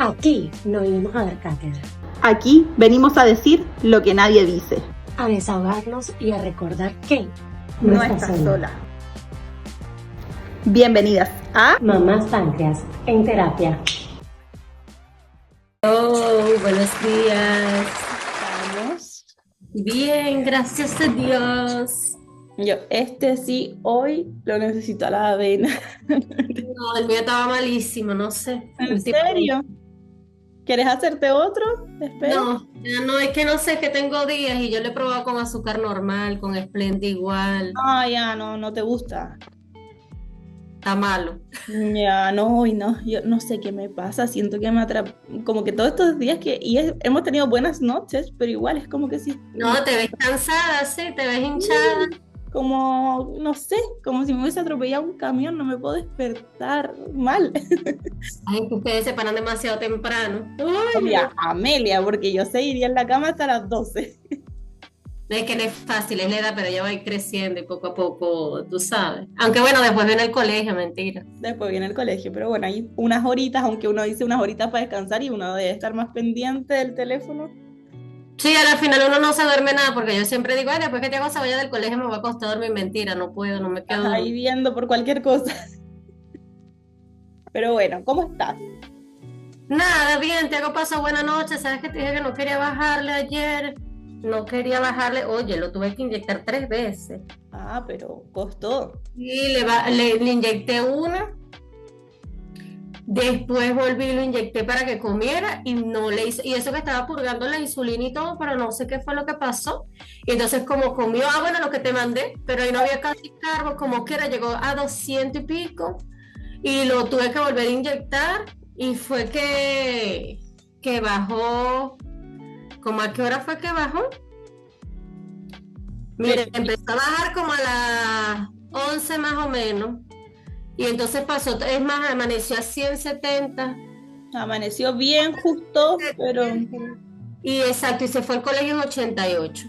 Aquí no vinimos a dar cátedra, Aquí venimos a decir lo que nadie dice. a desahogarnos y a recordar que No estás sola. Bienvenidas a Mamás Páncreas en terapia. Oh, buenos días. Vamos. Bien, gracias a Dios. Yo, sí, hoy lo necesito a la avena. No, el mío estaba malísimo, no sé. ¿En Últimamente. serio? ¿Quieres hacerte otro? Espera. No, ya no, es que no sé, que tengo días y yo lo he probado con azúcar normal, con Splenda igual. Ah, ya, no te gusta. Está malo. Ya, no, hoy no, yo no sé qué me pasa, siento que me atrapa, como que todos estos días hemos tenido buenas noches, pero igual es como que sí, No, te ves cansada, sí, te ves hinchada. como, no sé, como si me hubiese atropellado un camión, no me puedo despertar mal. Ay, que ustedes se paran demasiado temprano. Uy, Oye, Amelia, porque yo seguiría en la cama hasta las 12. no es que no es fácil, es la edad, pero ya va a ir creciendo y poco a poco, tú sabes. Aunque bueno, después viene el colegio, mentira. Después viene el colegio, pero bueno, hay unas horitas, aunque uno dice unas horitas para descansar y uno debe estar más pendiente del teléfono. Sí, al final uno no se duerme nada, porque yo siempre digo, ay, después que Tiago se vaya del colegio me va a costar dormir. Mentira, no puedo, no me quedo Estás ahí dormida. viendo por cualquier cosa. Pero bueno, ¿cómo estás? Nada, bien, Tiago pasó buena noche, sabes que te dije que no quería bajarle ayer, no quería bajarle, oye, lo tuve que inyectar 3 veces. Ah, pero costó. Y le inyecté una, después volví y lo inyecté para que comiera y no le hizo, y eso que estaba purgando la insulina y todo, pero no sé qué fue lo que pasó. Y entonces como comió, bueno, lo que te mandé, pero ahí no había casi carbo, como quiera, llegó a 200 y pico. Y lo tuve que volver a inyectar y fue que bajó. ¿Cómo a qué hora fue que bajó? Mire, empezó a bajar como a las 11 más o menos. Y entonces pasó, es más, amaneció a 170. Amaneció bien justo, pero... Y exacto, y se fue al colegio en 88.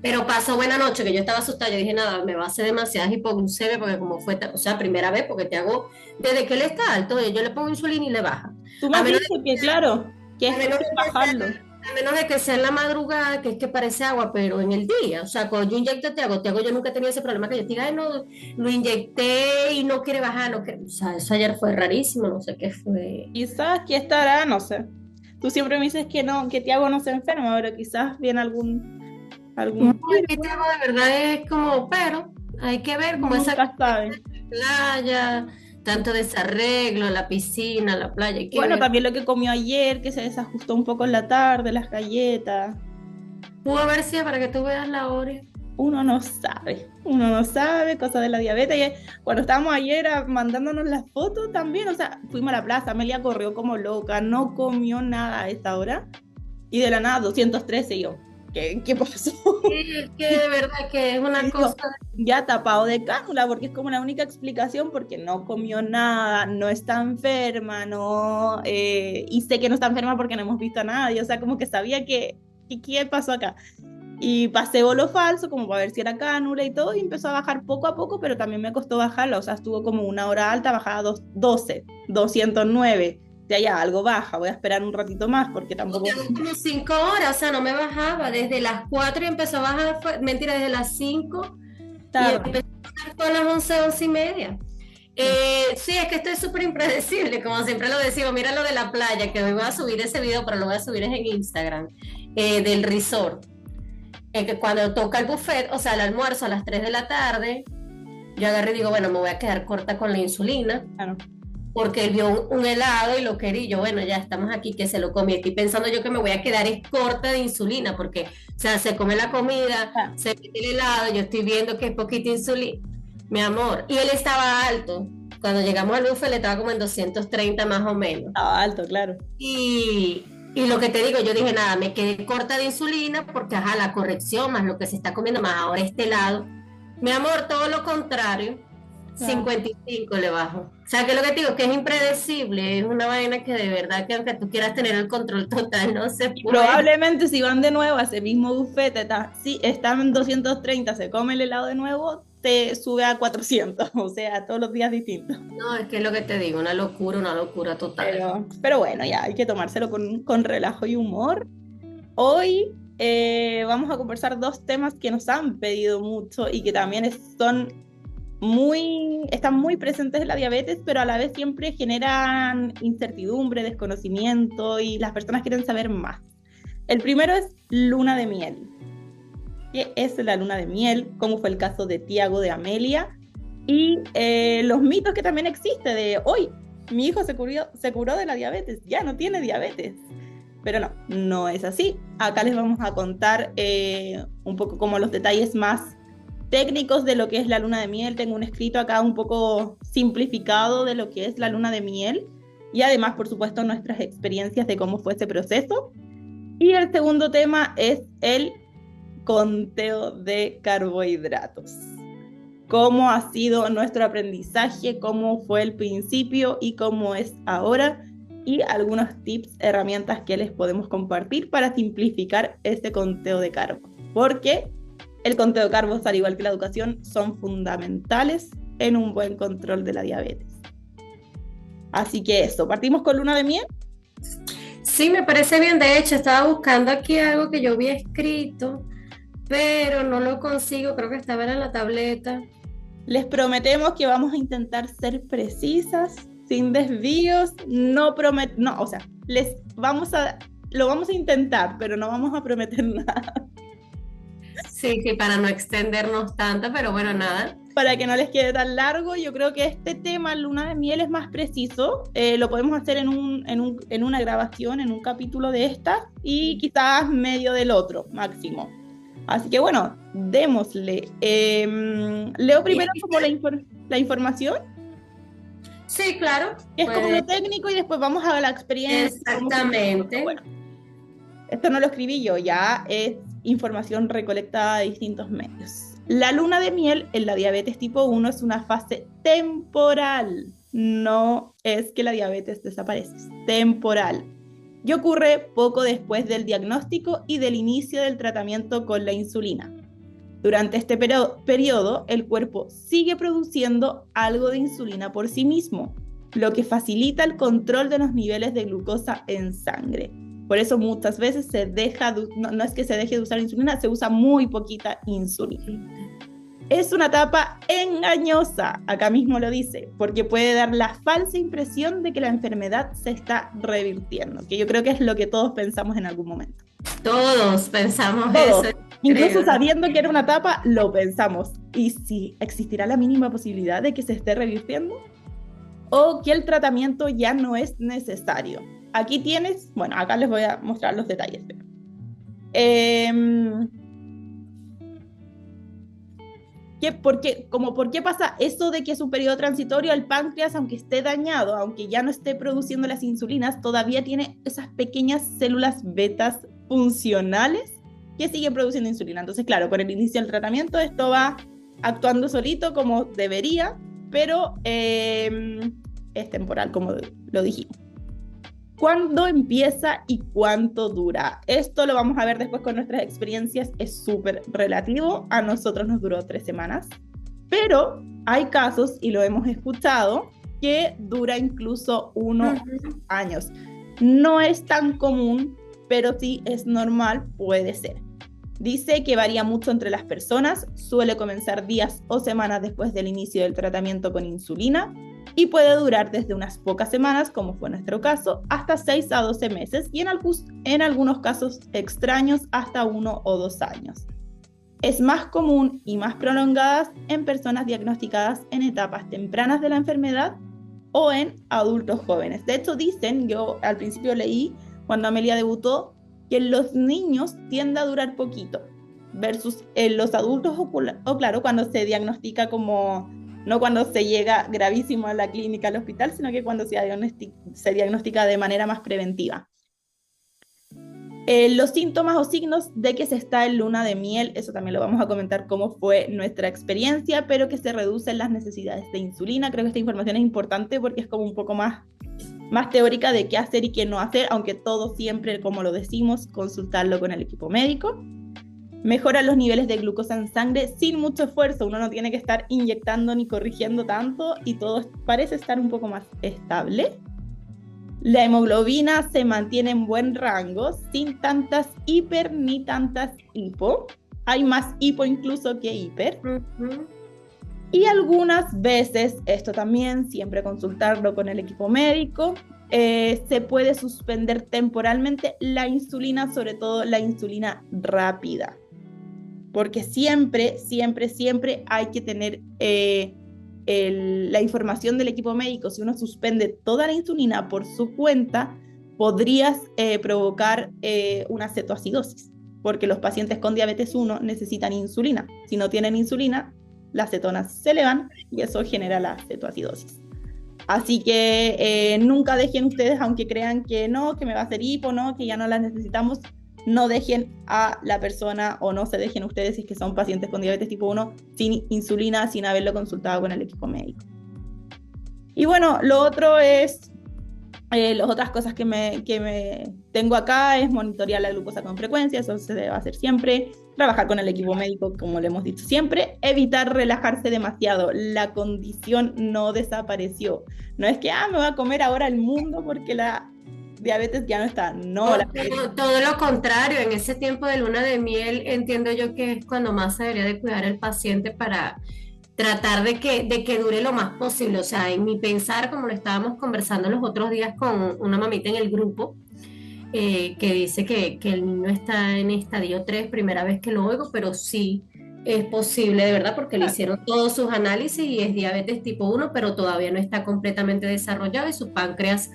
Pero pasó buena noche, que yo estaba asustada. Yo dije, nada, me va a hacer demasiada hipoglucemia, porque como fue, o sea, primera vez, porque te hago, desde que él está alto, yo le pongo insulina y le baja. Tú me A has menos dicho que, claro, que A es menos fácil de que bajarlo. a menos de que sea en la madrugada, que es que parece agua, pero en el día, o sea, cuando yo inyecto Te hago, yo nunca he tenido ese problema que yo te diga, ay, no, lo inyecté y no quiere bajar, o sea, eso ayer fue rarísimo, no sé qué fue. Quizás aquí estará, no sé. Tú siempre me dices que no, que Tiago no se enferma, pero quizás viene No, algún es que virus. Tiago de verdad es como, pero hay que ver Uno cómo esa nunca sabe. playa, tanto desarreglo, la piscina, la playa, hay que Bueno, ver. también lo que comió ayer, que se desajustó un poco en la tarde, las galletas. Pudo haber sido para que tú veas la hora. Uno no sabe, cosas de la diabetes. Cuando estábamos ayer mandándonos las fotos también, o sea, fuimos a la plaza, Amelia corrió como loca, no comió nada a esta hora, y de la nada 213 y yo, ¿qué pasó? Es que de verdad que es una Y cosa. yo, ya tapado de cánula, porque es como la única explicación, porque no comió nada, no está enferma, no, y sé que no está enferma porque no hemos visto a nadie, o sea, como que sabía que qué pasó acá. Y pasé bolo falso como para ver si era cánula y todo, y empezó a bajar poco a poco, pero también me costó bajarla, o sea, estuvo como una hora alta, bajaba 12, 209. Ya, ya, algo baja, voy a esperar un ratito más porque tampoco... Tengo como 5 horas, o sea, no me bajaba. Desde las 4 y empezó a bajar, mentira, desde las 5 y Tarde. empezó a bajar a las 11, 11 y media. Sí, es que esto es súper impredecible, como siempre lo decimos. Mira lo de la playa, que hoy voy a subir ese video, pero lo voy a subir es en Instagram, del resort. Que cuando toca el buffet, o sea, el almuerzo a las 3 de la tarde, yo agarré y digo, bueno, me voy a quedar corta con la insulina Claro. porque él vio un helado y lo quería. Y yo, bueno, ya estamos aquí, que se lo comí. Estoy pensando yo que me voy a quedar es corta de insulina, porque, o sea, se come la comida, Ah, se mete el helado, yo estoy viendo que es poquita insulina, mi amor. Y él estaba alto. Cuando llegamos al buffet, le estaba como en 230 más o menos. estaba alto, claro. Y lo que te digo, yo dije, nada, me quedé corta de insulina porque, ajá, la corrección, más lo que se está comiendo, más ahora este helado. Mi amor, todo lo contrario. Ah. 55 le bajo. O sea, que lo que te digo, que es impredecible, es una vaina que de verdad que aunque tú quieras tener el control total, no se Y puede. probablemente si van de nuevo a ese mismo buffet, sí, están en 230, se come el helado de nuevo, se sube a 400, o sea, todos los días distintos. No, es que es lo que te digo, una locura total. Pero bueno, ya hay que tomárselo con relajo y humor. Hoy vamos a conversar dos temas que nos han pedido mucho y que también están muy presentes en la diabetes, pero a la vez siempre generan incertidumbre, desconocimiento y las personas quieren saber más. El primero es luna de miel. ¿Qué es la luna de miel? ¿Cómo fue el caso de Tiago, de Amelia? Y los mitos que también existe de hoy, mi hijo se curó de la diabetes, ya no tiene diabetes. Pero no es así. Acá les vamos a contar un poco como los detalles más técnicos de lo que es la luna de miel. Tengo un escrito acá un poco simplificado de lo que es la luna de miel y además, por supuesto, nuestras experiencias de cómo fue ese proceso. Y el segundo tema es el conteo de carbohidratos. Cómo ha sido nuestro aprendizaje, cómo fue el principio y cómo es ahora, y algunos tips, herramientas que les podemos compartir para simplificar este conteo de carbos. Porque el conteo de carbos, al igual que la educación, son fundamentales en un buen control de la diabetes. Así que eso, ¿partimos con luna de miel? Sí, me parece bien. De hecho, estaba buscando aquí algo que yo había escrito, pero no lo consigo, creo que estaba en la tableta. Les prometemos que vamos a intentar ser precisas, sin desvíos, lo vamos a intentar, pero no vamos a prometer nada. Sí, para no extendernos tanto, pero bueno, nada. Para que no les quede tan largo, yo creo que este tema, luna de miel, es más preciso. Lo podemos hacer en una grabación, en un capítulo de esta, y quizás medio del otro, máximo. Así que bueno, démosle. Leo primero como la información. Sí, claro. Que es como lo técnico y después vamos a la experiencia. Exactamente. Bueno, esto no lo escribí yo, ya es información recolectada de distintos medios. La luna de miel en la diabetes tipo 1 es una fase temporal. No es que la diabetes desaparece, es temporal. Y ocurre poco después del diagnóstico y del inicio del tratamiento con la insulina. Durante este periodo, el cuerpo sigue produciendo algo de insulina por sí mismo, lo que facilita el control de los niveles de glucosa en sangre. Por eso muchas veces no es que se deje de usar insulina, se usa muy poquita insulina. Es una etapa engañosa, acá mismo lo dice, porque puede dar la falsa impresión de que la enfermedad se está revirtiendo, que yo creo que es lo que todos pensamos en algún momento. Todos pensamos eso. Incluso sabiendo que era una etapa, lo pensamos. ¿Y si existirá la mínima posibilidad de que se esté revirtiendo? ¿O que el tratamiento ya no es necesario? Aquí tienes, bueno, acá les voy a mostrar los detalles. ¿Por qué pasa eso de que es un periodo transitorio? El páncreas, aunque esté dañado, aunque ya no esté produciendo las insulinas, todavía tiene esas pequeñas células betas funcionales que siguen produciendo insulina. Entonces, claro, con el inicio del tratamiento esto va actuando solito como debería, pero es temporal, como lo dijimos. ¿Cuándo empieza y cuánto dura? Esto lo vamos a ver después con nuestras experiencias, es súper relativo. A nosotros nos duró 3 semanas, pero hay casos, y lo hemos escuchado, que dura incluso 1 años. No es tan común, pero sí es normal, puede ser. Dice que varía mucho entre las personas, suele comenzar días o semanas después del inicio del tratamiento con insulina y puede durar desde unas pocas semanas, como fue nuestro caso, hasta 6 a 12 meses y en algunos casos extraños hasta 1 o 2 años. Es más común y más prolongadas en personas diagnosticadas en etapas tempranas de la enfermedad o en adultos jóvenes. De hecho, dicen, yo al principio leí cuando Amelia debutó, que en los niños tiende a durar poquito, versus en los adultos o claro, cuando se diagnostica como, no cuando se llega gravísimo a la clínica, al hospital, sino que cuando se diagnostica de manera más preventiva. Los síntomas o signos de que se está en luna de miel, eso también lo vamos a comentar cómo fue nuestra experiencia, pero que se reducen las necesidades de insulina. Creo que esta información es importante porque es como un poco más teórica de qué hacer y qué no hacer, aunque todo siempre, como lo decimos, consultarlo con el equipo médico. Mejora los niveles de glucosa en sangre sin mucho esfuerzo, uno no tiene que estar inyectando ni corrigiendo tanto y todo parece estar un poco más estable. La hemoglobina se mantiene en buen rango, sin tantas hiper ni tantas hipo. Hay más hipo incluso que hiper. Y algunas veces, esto también, siempre consultarlo con el equipo médico, se puede suspender temporalmente la insulina, sobre todo la insulina rápida. Porque siempre hay que tener la información del equipo médico. Si uno suspende toda la insulina por su cuenta, podrías provocar una cetoacidosis, porque los pacientes con diabetes 1 necesitan insulina. Si no tienen insulina, las cetonas se elevan y eso genera la cetoacidosis. Así que nunca dejen ustedes, aunque crean que no, que me va a hacer hipo, no, que ya no las necesitamos, no dejen a la persona o no se dejen ustedes si es que son pacientes con diabetes tipo 1 sin insulina, sin haberlo consultado con el equipo médico. Y bueno, lo otro es, las otras cosas que me tengo acá es monitorear la glucosa con frecuencia, eso se debe hacer siempre, trabajar con el equipo médico como le hemos dicho siempre, evitar relajarse demasiado, la condición no desapareció, no es que me voy a comer ahora el mundo porque la diabetes ya no está, no. Todo lo contrario, en ese tiempo de luna de miel entiendo yo que es cuando más se debería de cuidar el paciente para tratar de que dure lo más posible. O sea, en mi pensar, como lo estábamos conversando los otros días con una mamita en el grupo, que dice que el niño está en estadio 3, primera vez que lo oigo, pero sí es posible, de verdad, porque le hicieron todos sus análisis y es diabetes tipo 1, pero todavía no está completamente desarrollado y su páncreas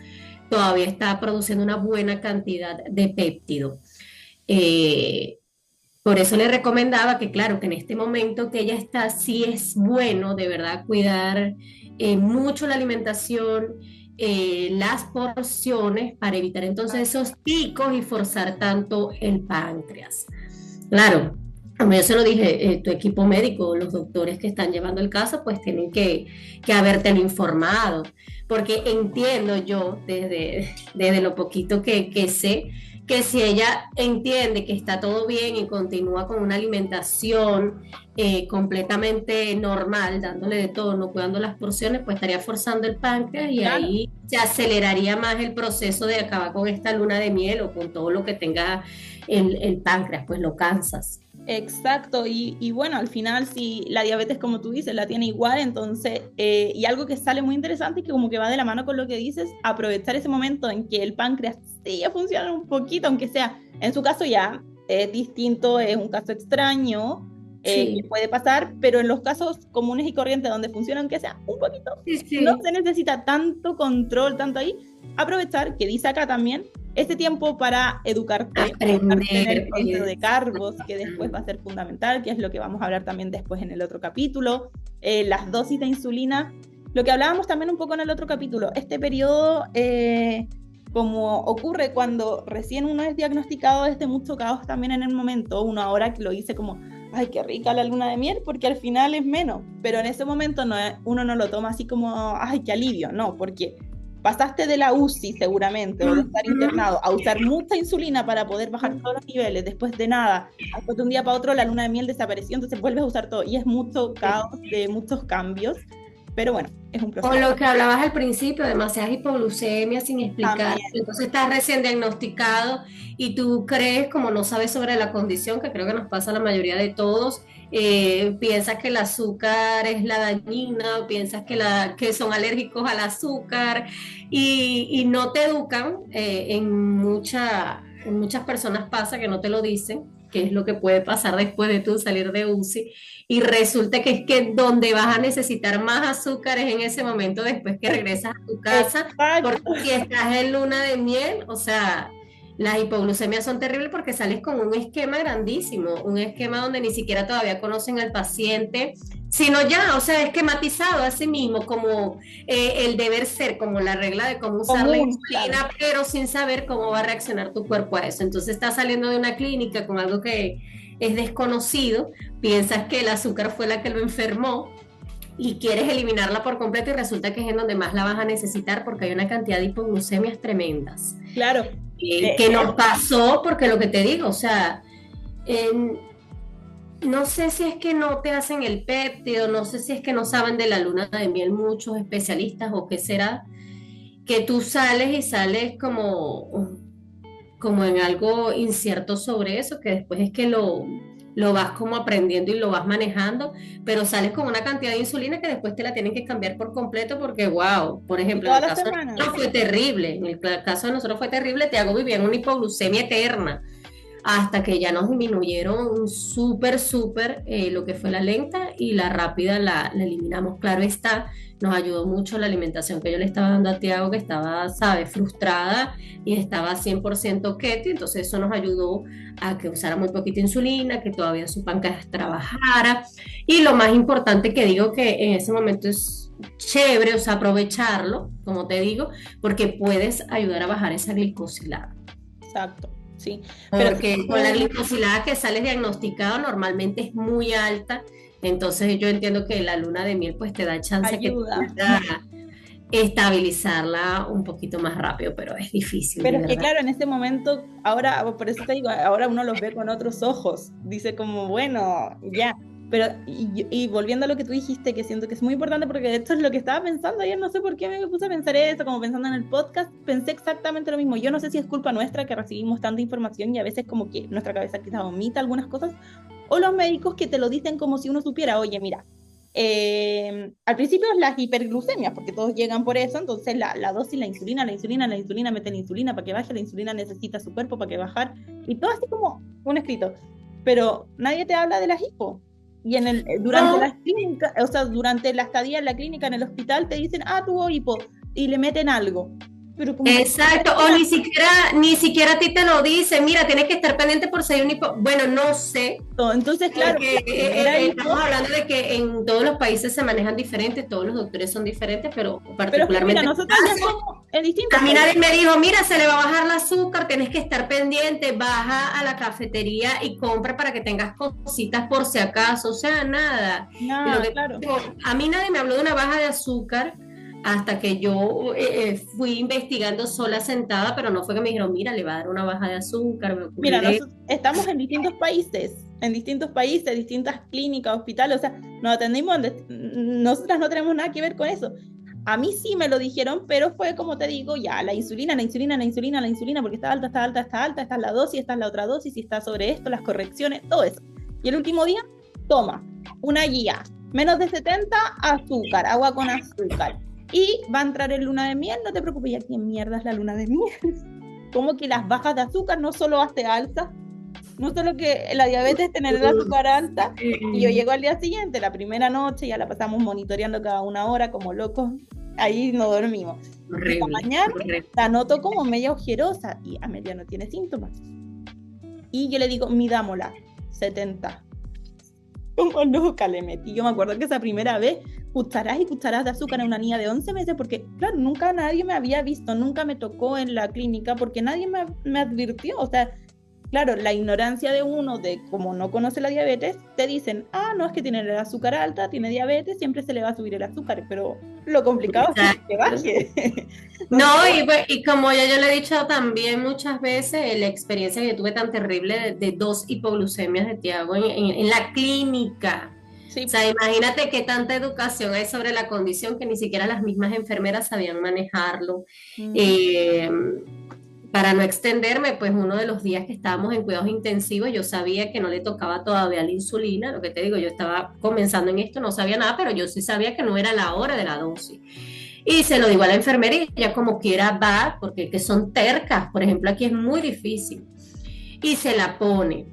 todavía está produciendo una buena cantidad de péptido. Por eso le recomendaba que, claro, que en este momento que ella está, sí es bueno de verdad cuidar mucho la alimentación, las porciones, para evitar entonces esos picos y forzar tanto el páncreas. Claro, como yo se lo dije, tu equipo médico, los doctores que están llevando el caso, pues tienen que habértelo informado, porque entiendo yo, desde lo poquito que sé, que si ella entiende que está todo bien y continúa con una alimentación completamente normal, dándole de todo, no cuidando las porciones, pues estaría forzando el páncreas y claro, ahí se aceleraría más el proceso de acabar con esta luna de miel o con todo lo que tenga el páncreas, pues lo cansas. Exacto, y bueno, al final si la diabetes, como tú dices, la tiene igual, entonces, y algo que sale muy interesante y que como que va de la mano con lo que dices, aprovechar ese momento en que el páncreas sigue funcionando un poquito, aunque sea, en su caso ya es distinto, es un caso extraño, sí, que puede pasar, pero en los casos comunes y corrientes donde funciona, aunque sea un poquito, sí. No se necesita tanto control, tanto ahí, aprovechar, que dice acá también, este tiempo para educarte, en el proceso de carbos, que después va a ser fundamental, que es lo que vamos a hablar también después en el otro capítulo, las dosis de insulina, lo que hablábamos también un poco en el otro capítulo, este periodo, como ocurre cuando recién uno es diagnosticado, es de mucho caos también en el momento, uno ahora que lo dice como, ay, qué rica la luna de miel, porque al final es menos, pero en ese momento uno no lo toma así como, ay, qué alivio, no, porque pasaste de la UCI seguramente, o de estar internado, a usar mucha insulina para poder bajar todos los niveles, después de nada, después de un día para otro la luna de miel desapareció, entonces vuelves a usar todo, y es mucho caos de muchos cambios, pero bueno, es un proceso. O lo que hablabas al principio, demasiadas hipoglucemias sin explicar, también. Entonces estás recién diagnosticado y tú crees, como no sabes sobre la condición, que creo que nos pasa a la mayoría de todos, piensas que el azúcar es la dañina, o piensas que son alérgicos al azúcar y no te educan. En muchas personas pasa que no te lo dicen, que es lo que puede pasar después de tú salir de UCI, y resulta que es que donde vas a necesitar más azúcar es en ese momento después que regresas a tu casa. Exacto. Porque si estás en luna de miel, o sea, las hipoglucemias son terribles porque sales con un esquema grandísimo, un esquema donde ni siquiera todavía conocen al paciente, sino ya, o sea, esquematizado a sí mismo, como el deber ser, como la regla de cómo usar la insulina, claro, pero sin saber cómo va a reaccionar tu cuerpo a eso. Entonces estás saliendo de una clínica con algo que es desconocido, piensas que el azúcar fue la que lo enfermó y quieres eliminarla por completo y resulta que es en donde más la vas a necesitar porque hay una cantidad de hipoglucemias tremendas. Claro. Que nos pasó, porque lo que te digo, o sea, no sé si es que no te hacen el péptido, no sé si es que no saben de la luna de miel muchos especialistas o qué será, que tú sales y sales como en algo incierto sobre eso, que después es que lo vas como aprendiendo y lo vas manejando, pero sales con una cantidad de insulina que después te la tienen que cambiar por completo porque, wow, por Y ejemplo, en todas el las caso de semanas. nosotros fue terrible, en el caso de nosotros fue terrible, Tiago vivía en una hipoglucemia eterna hasta que ya nos disminuyeron súper, lo que fue la lenta y la rápida la eliminamos. Claro está, nos ayudó mucho la alimentación que yo le estaba dando a Tiago, que estaba, ¿sabes?, frustrada y estaba 100% keto, entonces eso nos ayudó a que usara muy poquita insulina, que todavía su páncreas trabajara. Y lo más importante que digo que en ese momento es chévere, o sea, aprovecharlo, como te digo, porque puedes ayudar a bajar esa glicosilada. Exacto, sí. Pero Porque con la glicosilada que sales diagnosticado normalmente es muy alta, entonces yo entiendo que la luna de miel pues te da chance que ayuda. pueda estabilizarla un poquito más rápido, pero es difícil, Pero de es que verdad. claro, en este momento, ahora, por eso te digo, ahora uno los ve con otros ojos. Dice como, bueno, ya. Pero, y volviendo a lo que tú dijiste, que siento que es muy importante, porque esto es lo que estaba pensando ayer, no sé por qué me puse a pensar eso, como pensando en el podcast, pensé exactamente lo mismo. Yo no sé si es culpa nuestra que recibimos tanta información y a veces como que nuestra cabeza quizás omita algunas cosas, o los médicos que te lo dicen como si uno supiera, oye, mira, al principio es las hiperglucemias, porque todos llegan por eso, entonces la dosis, la insulina, meten insulina para que baje, la insulina necesita su cuerpo para que bajar, y todo así como un escrito, pero nadie te habla de las hipo. Y durante las clínicas, o sea, durante la estadía en la clínica, en el hospital, te dicen, tuvo hipo, y le meten algo. Pero como Exacto, o ni siquiera a ti te lo dicen, mira, tienes que estar pendiente por si hay un hipo. Bueno, no sé, entonces, claro, porque hipo, estamos hablando de que en todos los países se manejan diferentes, todos los doctores son diferentes, pero pero es que mira, particularmente nosotros ya somos en distintos a mí países. nadie me dijo, mira, se le va a bajar el azúcar, tienes que estar pendiente, baja a la cafetería y compra para que tengas cositas por si acaso, o sea, nada. Nada, claro. A mí nadie me habló de una baja de azúcar hasta que yo fui investigando sola sentada, pero no fue que me dijeron, mira, le va a dar una baja de azúcar, me Mira, ocurre. nosotros estamos en distintos países, distintas clínicas, hospitales, o sea, nos atendimos, nosotras no tenemos nada que ver con eso. A mí sí me lo dijeron, pero fue como te digo, ya, la insulina, porque está alta, esta es la dosis, esta es la otra dosis, y está sobre esto, las correcciones, todo eso. Y el último día, toma, una guía, menos de 70, azúcar, agua con azúcar. Y va a entrar en luna de miel, no te preocupes, ¿ya quién mierda es la luna de miel? Como que las bajas de azúcar no solo hace alta, no solo que la diabetes es tener el azúcar alta, y yo llego al día siguiente, la primera noche, ya la pasamos monitoreando cada una hora como locos, ahí no dormimos. Horrible, Esta mañana horrible. la noto como media ojerosa y a media no tiene síntomas. Y yo le digo, midámosla, 70. Como loca le metí. Yo me acuerdo que esa primera vez, cucharadas y cucharadas de azúcar en una niña de 11 meses, porque claro, nunca nadie me había visto, nunca me tocó en la clínica, porque nadie me advirtió. O sea, claro, la ignorancia de uno, de como no conoce la diabetes, te dicen, no, es que tiene el azúcar alta, tiene diabetes, siempre se le va a subir el azúcar, pero lo complicado es que baje. No, y como ya yo le he dicho también muchas veces, la experiencia que yo tuve tan terrible de 2 hipoglucemias de Tiago en la clínica. Sí. O sea, imagínate qué tanta educación hay sobre la condición que ni siquiera las mismas enfermeras sabían manejarlo. Para no extenderme, pues uno de los días que estábamos en cuidados intensivos, yo sabía que no le tocaba todavía la insulina, lo que te digo, yo estaba comenzando en esto, no sabía nada, pero yo sí sabía que no era la hora de la dosis. Y se lo digo a la enfermera y ella como quiera va, porque que son tercas, por ejemplo, aquí es muy difícil. Y se la pone.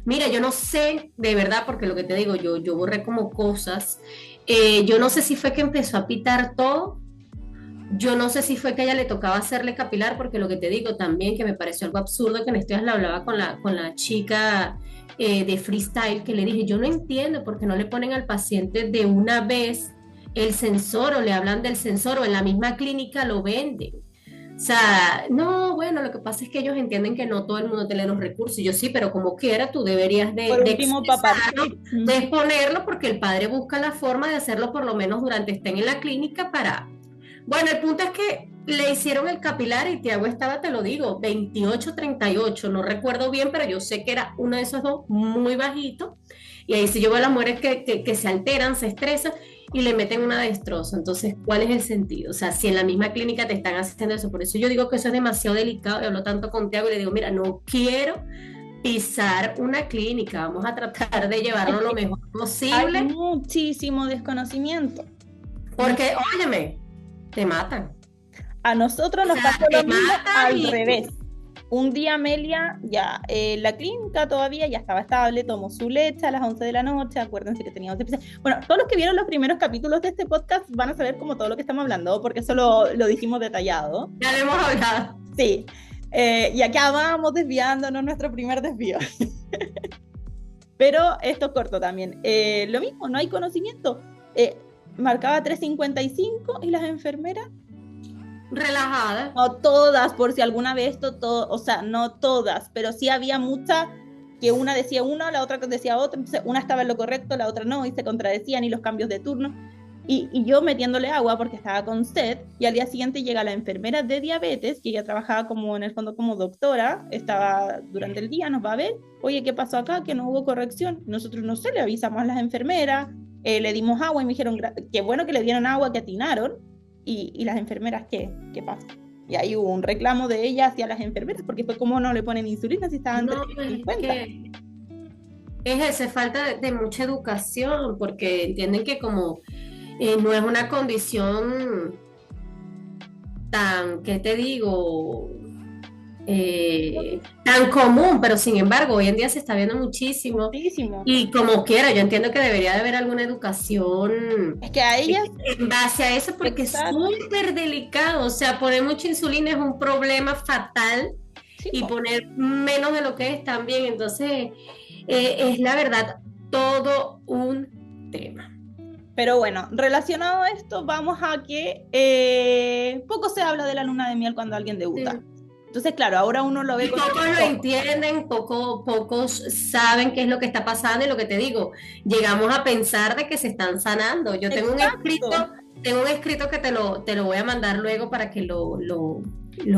Mira, yo no sé, de verdad, porque lo que te digo, yo borré como cosas. Yo no sé si fue que empezó a pitar todo. Yo no sé si fue que a ella le tocaba hacerle capilar, porque lo que te digo también, que me pareció algo absurdo, que en estos días la hablaba con la chica de freestyle, que le dije, yo no entiendo por qué no le ponen al paciente de una vez el sensor o le hablan del sensor o en la misma clínica lo venden. O sea, no, bueno, lo que pasa es que ellos entienden que no todo el mundo tiene los recursos. Y yo sí, pero como quiera, tú deberías de exponerlo porque el padre busca la forma de hacerlo por lo menos durante estén en la clínica Bueno, el punto es que le hicieron el capilar y Tiago estaba, te lo digo, 28-38, no recuerdo bien, pero yo sé que era uno de esos dos muy bajito. Y ahí sí yo veo a las mujeres que se alteran, se estresan y le meten una destroza. Entonces, ¿cuál es el sentido? O sea, si en la misma clínica te están haciendo eso, por eso yo digo que eso es demasiado delicado. Y hablo tanto con Tiago y le digo, mira, no quiero pisar una clínica, vamos a tratar de llevarlo lo mejor Hay posible, muchísimo desconocimiento. porque, óyeme, te matan. A nosotros nos O sea, pasó te lo mismo matan al y- revés. Un día Amelia, ya la clínica todavía ya estaba estable, tomó su leche a las 11 de la noche, acuérdense que tenía 11 piezas. Bueno, todos los que vieron los primeros capítulos de este podcast van a saber como todo lo que estamos hablando, porque eso lo dijimos detallado. Ya lo hemos hablado. Sí, y acabamos desviándonos nuestro primer desvío. Pero esto es corto también. Lo mismo, no hay conocimiento. Marcaba 3:55 y las enfermeras, Relajada. no todas, por si alguna vez o sea, no todas, pero sí había muchas que una decía una, la otra decía otra, entonces una estaba en lo correcto, la otra no, y se contradecían y los cambios de turno. Y yo metiéndole agua porque estaba con sed, y al día siguiente llega la enfermera de diabetes, que ella trabajaba como en el fondo como doctora, estaba durante el día, nos va a ver, oye, ¿qué pasó acá? Que no hubo corrección. Nosotros no sé, le avisamos a las enfermeras, le dimos agua y me dijeron, qué bueno que le dieron agua, que atinaron, y las enfermeras, ¿qué pasa? Y ahí hubo un reclamo de ella hacia las enfermeras, porque fue como no le ponen insulina si estaban No, 350. es esa falta de mucha educación, porque entienden que como no es una condición tan, ¿qué te digo? Tan común, pero sin embargo, hoy en día se está viendo muchísimo. Muchísimo. Y como quiera, yo entiendo que debería de haber alguna educación Es que a ellas, en base a eso, porque exacto, es súper delicado. O sea, poner mucha insulina es un problema fatal sí, y po. poner menos de lo que es también. Entonces, es la verdad todo un tema. Pero bueno, relacionado a esto, vamos a que poco se habla de la luna de miel cuando alguien debuta. Sí. Entonces, claro, ahora uno lo ve Y con pocos otros lo ojos. entienden, pocos saben qué es lo que está pasando y lo que te digo, llegamos a pensar de que se están sanando. Yo tengo Exacto. tengo un escrito que te lo voy a mandar luego para que lo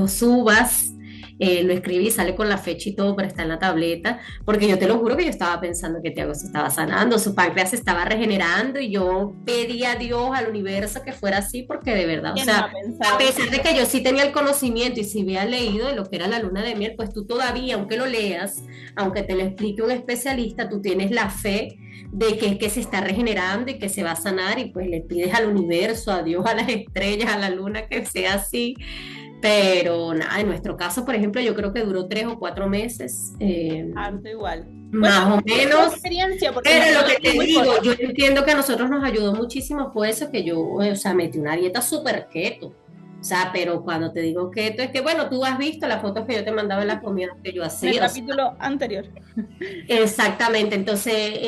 subas. Lo escribí, sale con la fecha y todo, pero está en la tableta, porque yo te lo juro que yo estaba pensando que Tiago se estaba sanando, su páncreas se estaba regenerando y yo pedí a Dios, al universo que fuera así, porque de verdad, o ¿Quién iba sea, a pensar? a pesar de que yo sí tenía el conocimiento y si había leído de lo que era la luna de miel, pues tú todavía, aunque lo leas, aunque te lo explique un especialista, tú tienes la fe de que se está regenerando y que se va a sanar y pues le pides al universo, a Dios, a las estrellas, a la luna que sea así. Pero nada, en nuestro caso, por ejemplo, yo creo que duró 3 o 4 meses, Harto igual. más Bueno, o menos. experiencia, porque Pero lo que es te muy digo, corto. yo entiendo que a nosotros nos ayudó muchísimo fue eso, que yo, o sea, metí una dieta súper keto. O sea, pero cuando te digo keto, es que, bueno, tú has visto las fotos que yo te mandaba en las comidas que yo En el hacía. O sea, capítulo anterior. exactamente, entonces,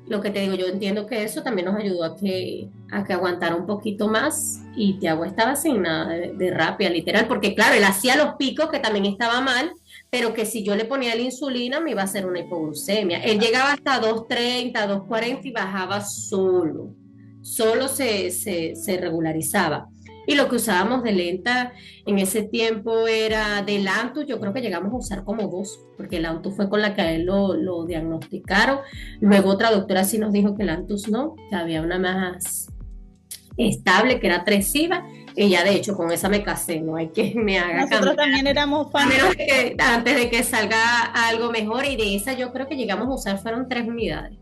lo que te digo, yo entiendo que eso también nos ayudó a que aguantara un poquito más y Tiago estaba sin nada de rapia, literal, porque claro, él hacía los picos que también estaba mal, pero que si yo le ponía la insulina me iba a hacer una hipoglucemia. Él llegaba hasta 230, 240 y bajaba solo se regularizaba. Y lo que usábamos de lenta en ese tiempo era de Lantus, yo creo que llegamos a usar como 2, porque Lantus fue con la que a él lo diagnosticaron. Luego otra doctora sí nos dijo que Lantus no, que había una más estable, que era Tresiba, y ya de hecho con esa me casé, no hay que me haga Nosotros cambiar. también éramos A fans. menos que antes de que salga algo mejor, y de esa yo creo que llegamos a usar fueron 3 unidades.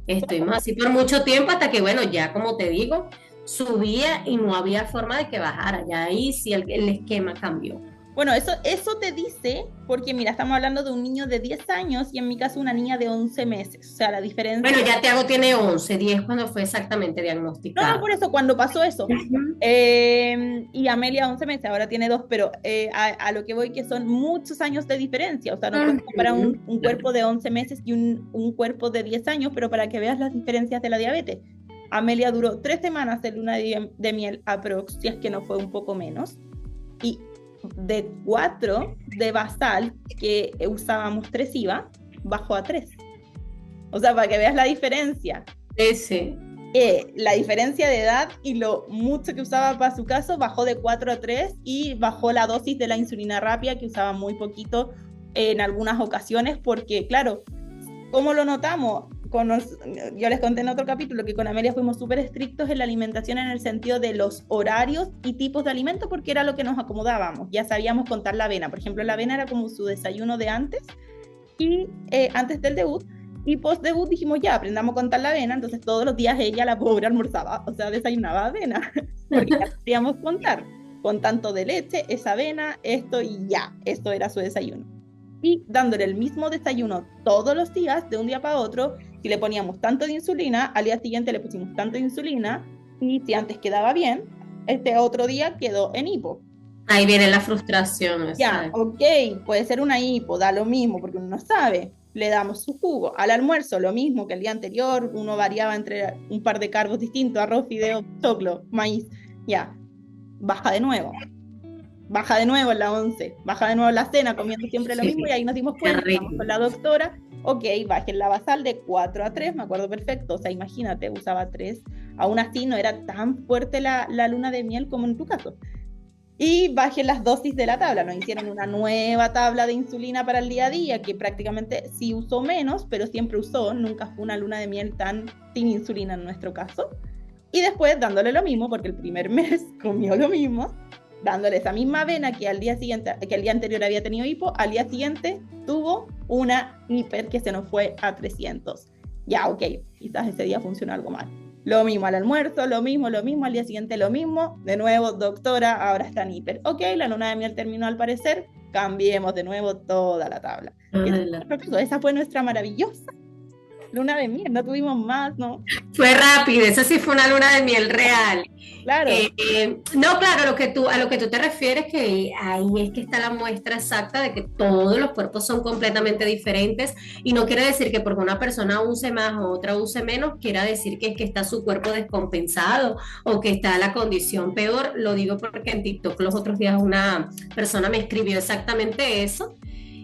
Estuvimos así por mucho tiempo hasta que, bueno, ya como te digo, subía y no había forma de que bajara. Ya ahí sí el esquema cambió. Bueno, eso te dice, porque mira, estamos hablando de un niño de 10 años y en mi caso una niña de 11 meses. O sea, la diferencia... Bueno, ya Tiago tiene 11, 10 cuando fue exactamente No, diagnosticado. por eso, cuando pasó eso. Ujú. Y Amelia 11 meses, ahora tiene 2, pero a lo que voy que son muchos años de diferencia. O sea, no puedes comparar un cuerpo de 11 meses y un cuerpo de 10 años, pero para que veas las diferencias de la diabetes. Amelia duró 3 semanas de luna de miel aprox, si es que no fue un poco menos. Y de 4 de basal, que usábamos Tresiba, bajó a 3. O sea, para que veas la diferencia. Sí. la diferencia de edad y lo mucho que usaba para su caso, bajó de 4 a 3 y bajó la dosis de la insulina rápida, que usaba muy poquito en algunas ocasiones, porque claro, ¿cómo lo notamos? Yo les conté en otro capítulo que con Amelia fuimos súper estrictos en la alimentación en el sentido de los horarios y tipos de alimentos, porque era lo que nos acomodábamos. Ya sabíamos contar la avena. Por ejemplo, la avena era como su desayuno de antes, y antes del debut. Y post debut dijimos, ya, aprendamos a contar la avena. Entonces todos los días ella, la pobre, almorzaba, o sea, desayunaba avena, porque ya podíamos contar con tanto de leche, esa avena, esto, y ya, esto era su desayuno. Y dándole el mismo desayuno todos los días, de un día para otro, si le poníamos tanto de insulina, al día siguiente le pusimos tanto de insulina, y si antes quedaba bien, este otro día quedó en hipo. Ahí viene la frustración. Ya, ok, puede ser una hipo, da lo mismo, porque uno no sabe. Le damos su jugo. Al almuerzo, lo mismo que el día anterior, uno variaba entre un par de carbos distintos, arroz, fideo, choclo, maíz, ya, baja de nuevo en la 11, baja de nuevo en la cena, comiendo siempre lo mismo, y ahí nos dimos cuenta, vamos con la doctora, ok, bajen la basal de 4 a 3, me acuerdo perfecto, o sea, imagínate, usaba 3, aún así no era tan fuerte la luna de miel como en tu caso. Y bajen las dosis de la tabla, nos hicieron una nueva tabla de insulina para el día a día, que prácticamente sí usó menos, pero siempre usó, nunca fue una luna de miel tan sin insulina en nuestro caso. Y después dándole lo mismo, porque el primer mes comió lo mismo, dándole esa misma avena que al día siguiente, que el día anterior había tenido hipo, al día siguiente tuvo una hiper que se nos fue a 300. Ya, ok, quizás ese día funcionó algo mal. Lo mismo al almuerzo, lo mismo, al día siguiente lo mismo, de nuevo, doctora, ahora está en hiper. Ok, la luna de miel terminó al parecer, cambiemos de nuevo toda la tabla. Esa fue nuestra maravillosa luna de miel, no tuvimos más, ¿no? Fue rápido, esa sí fue una luna de miel real. Claro. No, claro, a lo que tú te refieres, que ahí es que está la muestra exacta de que todos los cuerpos son completamente diferentes, y no quiere decir que porque una persona use más o otra use menos, quiera decir que es que está su cuerpo descompensado o que está la condición peor. Lo digo porque en TikTok los otros días una persona me escribió exactamente eso.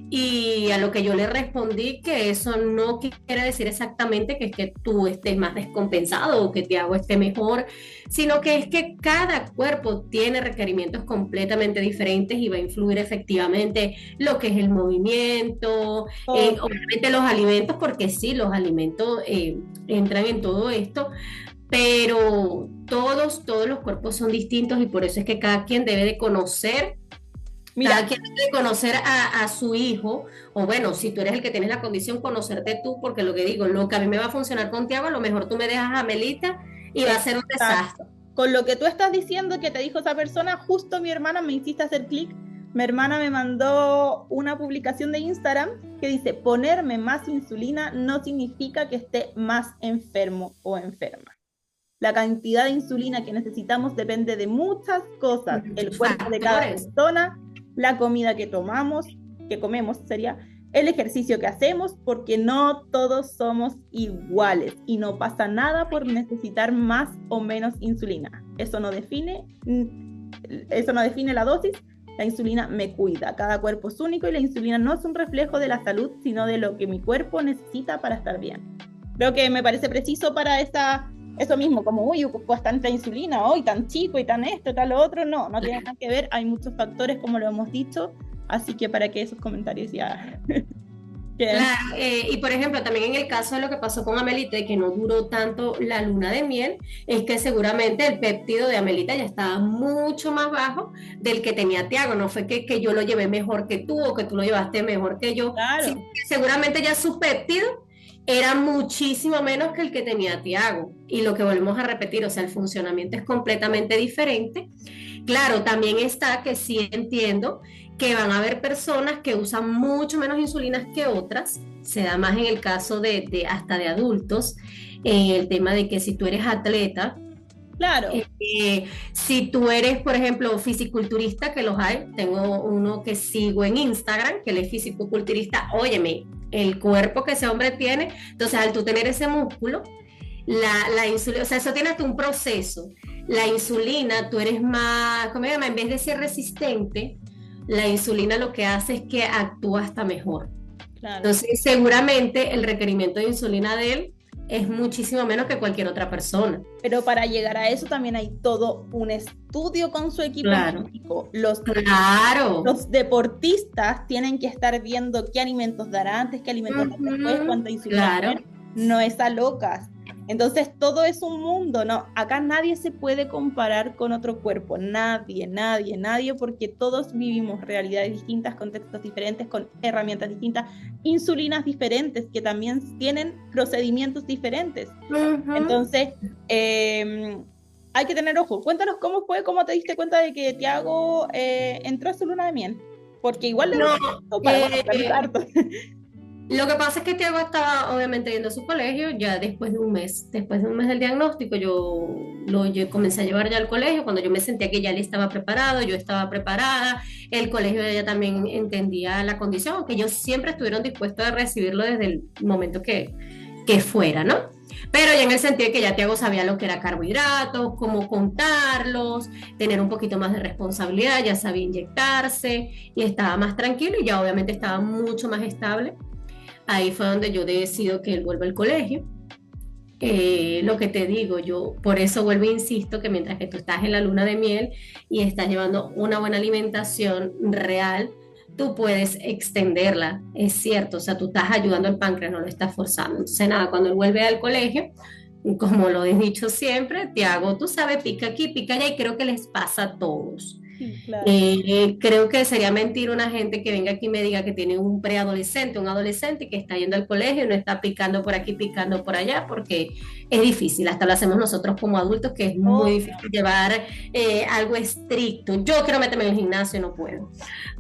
Y a lo que yo le respondí que eso no quiere decir exactamente que es que tú estés más descompensado o que Tiago esté mejor, sino que es que cada cuerpo tiene requerimientos completamente diferentes y va a influir efectivamente lo que es el movimiento, obviamente los alimentos, porque sí, los alimentos entran en todo esto, pero todos los cuerpos son distintos, y por eso es que cada quien debe de conocer. Mira, cada quien debe conocer a su hijo, o bueno, si tú eres el que tienes la condición, conocerte tú, porque lo que digo, lo que a mí me va a funcionar con Tiago, a lo mejor tú me dejas a Melita y va a ser un desastre. Con lo que tú estás diciendo que te dijo esa persona, justo mi hermana me hiciste hacer clic. Mi hermana me mandó una publicación de Instagram que dice: ponerme más insulina no significa que esté más enfermo o enferma. La cantidad de insulina que necesitamos depende de muchas cosas, el cuerpo de cada persona, la comida que comemos sería, el ejercicio que hacemos, porque no todos somos iguales y no pasa nada por necesitar más o menos insulina. Eso no define la dosis. La insulina me cuida, cada cuerpo es único y la insulina no es un reflejo de la salud, sino de lo que mi cuerpo necesita para estar bien. Creo que me parece preciso para eso mismo, como, uy, pues tanta insulina, hoy tan chico y tan esto, tal lo otro, no tiene nada que ver, hay muchos factores como lo hemos dicho, así que para que esos comentarios ya queden. Claro, y por ejemplo, también en el caso de lo que pasó con Amelita, de que no duró tanto la luna de miel, es que seguramente el péptido de Amelita ya estaba mucho más bajo del que tenía Tiago. No fue que yo lo llevé mejor que tú o que tú lo llevaste mejor que yo. Claro. Sí, seguramente ya su péptido era muchísimo menos que el que tenía Tiago, y lo que volvemos a repetir, o sea, el funcionamiento es completamente diferente. Claro, también está que sí entiendo que van a haber personas que usan mucho menos insulinas que otras, se da más en el caso hasta de adultos, el tema de que si tú eres atleta, claro, si tú eres, por ejemplo, fisiculturista, que los hay, tengo uno que sigo en Instagram, que él es fisiculturista, óyeme, el cuerpo que ese hombre tiene, entonces al tú tener ese músculo, la insulina, o sea, eso tiene hasta un proceso. La insulina, tú eres más, ¿cómo se llama? En vez de ser resistente, la insulina lo que hace es que actúa hasta mejor. Claro. Entonces, seguramente el requerimiento de insulina de él es muchísimo menos que cualquier otra persona. Pero para llegar a eso también hay todo un estudio con su equipo Claro. médico. Claro. Los deportistas tienen que estar viendo qué alimentos dar antes, qué alimentos dar después, cuánta insulina. Claro. No es a locas. Entonces todo es un mundo, ¿no? Acá nadie se puede comparar con otro cuerpo, nadie, porque todos vivimos realidades distintas, contextos diferentes, con herramientas distintas, insulinas diferentes, que también tienen procedimientos diferentes. Entonces, hay que tener ojo. Cuéntanos cómo fue, cómo te diste cuenta de que Tiago entró a su luna de miel, porque igual le harto. Lo que pasa es que Tiago estaba obviamente yendo a su colegio ya después de un mes del diagnóstico. Yo comencé a llevar ya al colegio cuando yo me sentía que ya él estaba preparado, yo estaba preparada, el colegio ya también entendía la condición, aunque ellos siempre estuvieron dispuestos a recibirlo desde el momento que fuera, ¿no? Pero ya en el sentido de que ya Tiago sabía lo que era carbohidratos, cómo contarlos, tener un poquito más de responsabilidad, ya sabía inyectarse y estaba más tranquilo y ya obviamente estaba mucho más estable. Ahí fue donde yo decido que él vuelva al colegio. Lo que te digo, yo por eso vuelvo e insisto que mientras que tú estás en la luna de miel y estás llevando una buena alimentación real, tú puedes extenderla, es cierto, o sea, tú estás ayudando al páncreas, no lo estás forzando. Entonces nada, cuando él vuelve al colegio, como lo he dicho siempre, Tiago, tú sabes, pica aquí, pica allá, y creo que les pasa a todos. Sí, claro. Creo que sería mentir una gente que venga aquí y me diga que tiene un preadolescente, un adolescente que está yendo al colegio y no está picando por aquí, picando por allá, porque es difícil, hasta lo hacemos nosotros como adultos, que es muy difícil llevar algo estricto. Yo quiero meterme en el gimnasio y no puedo.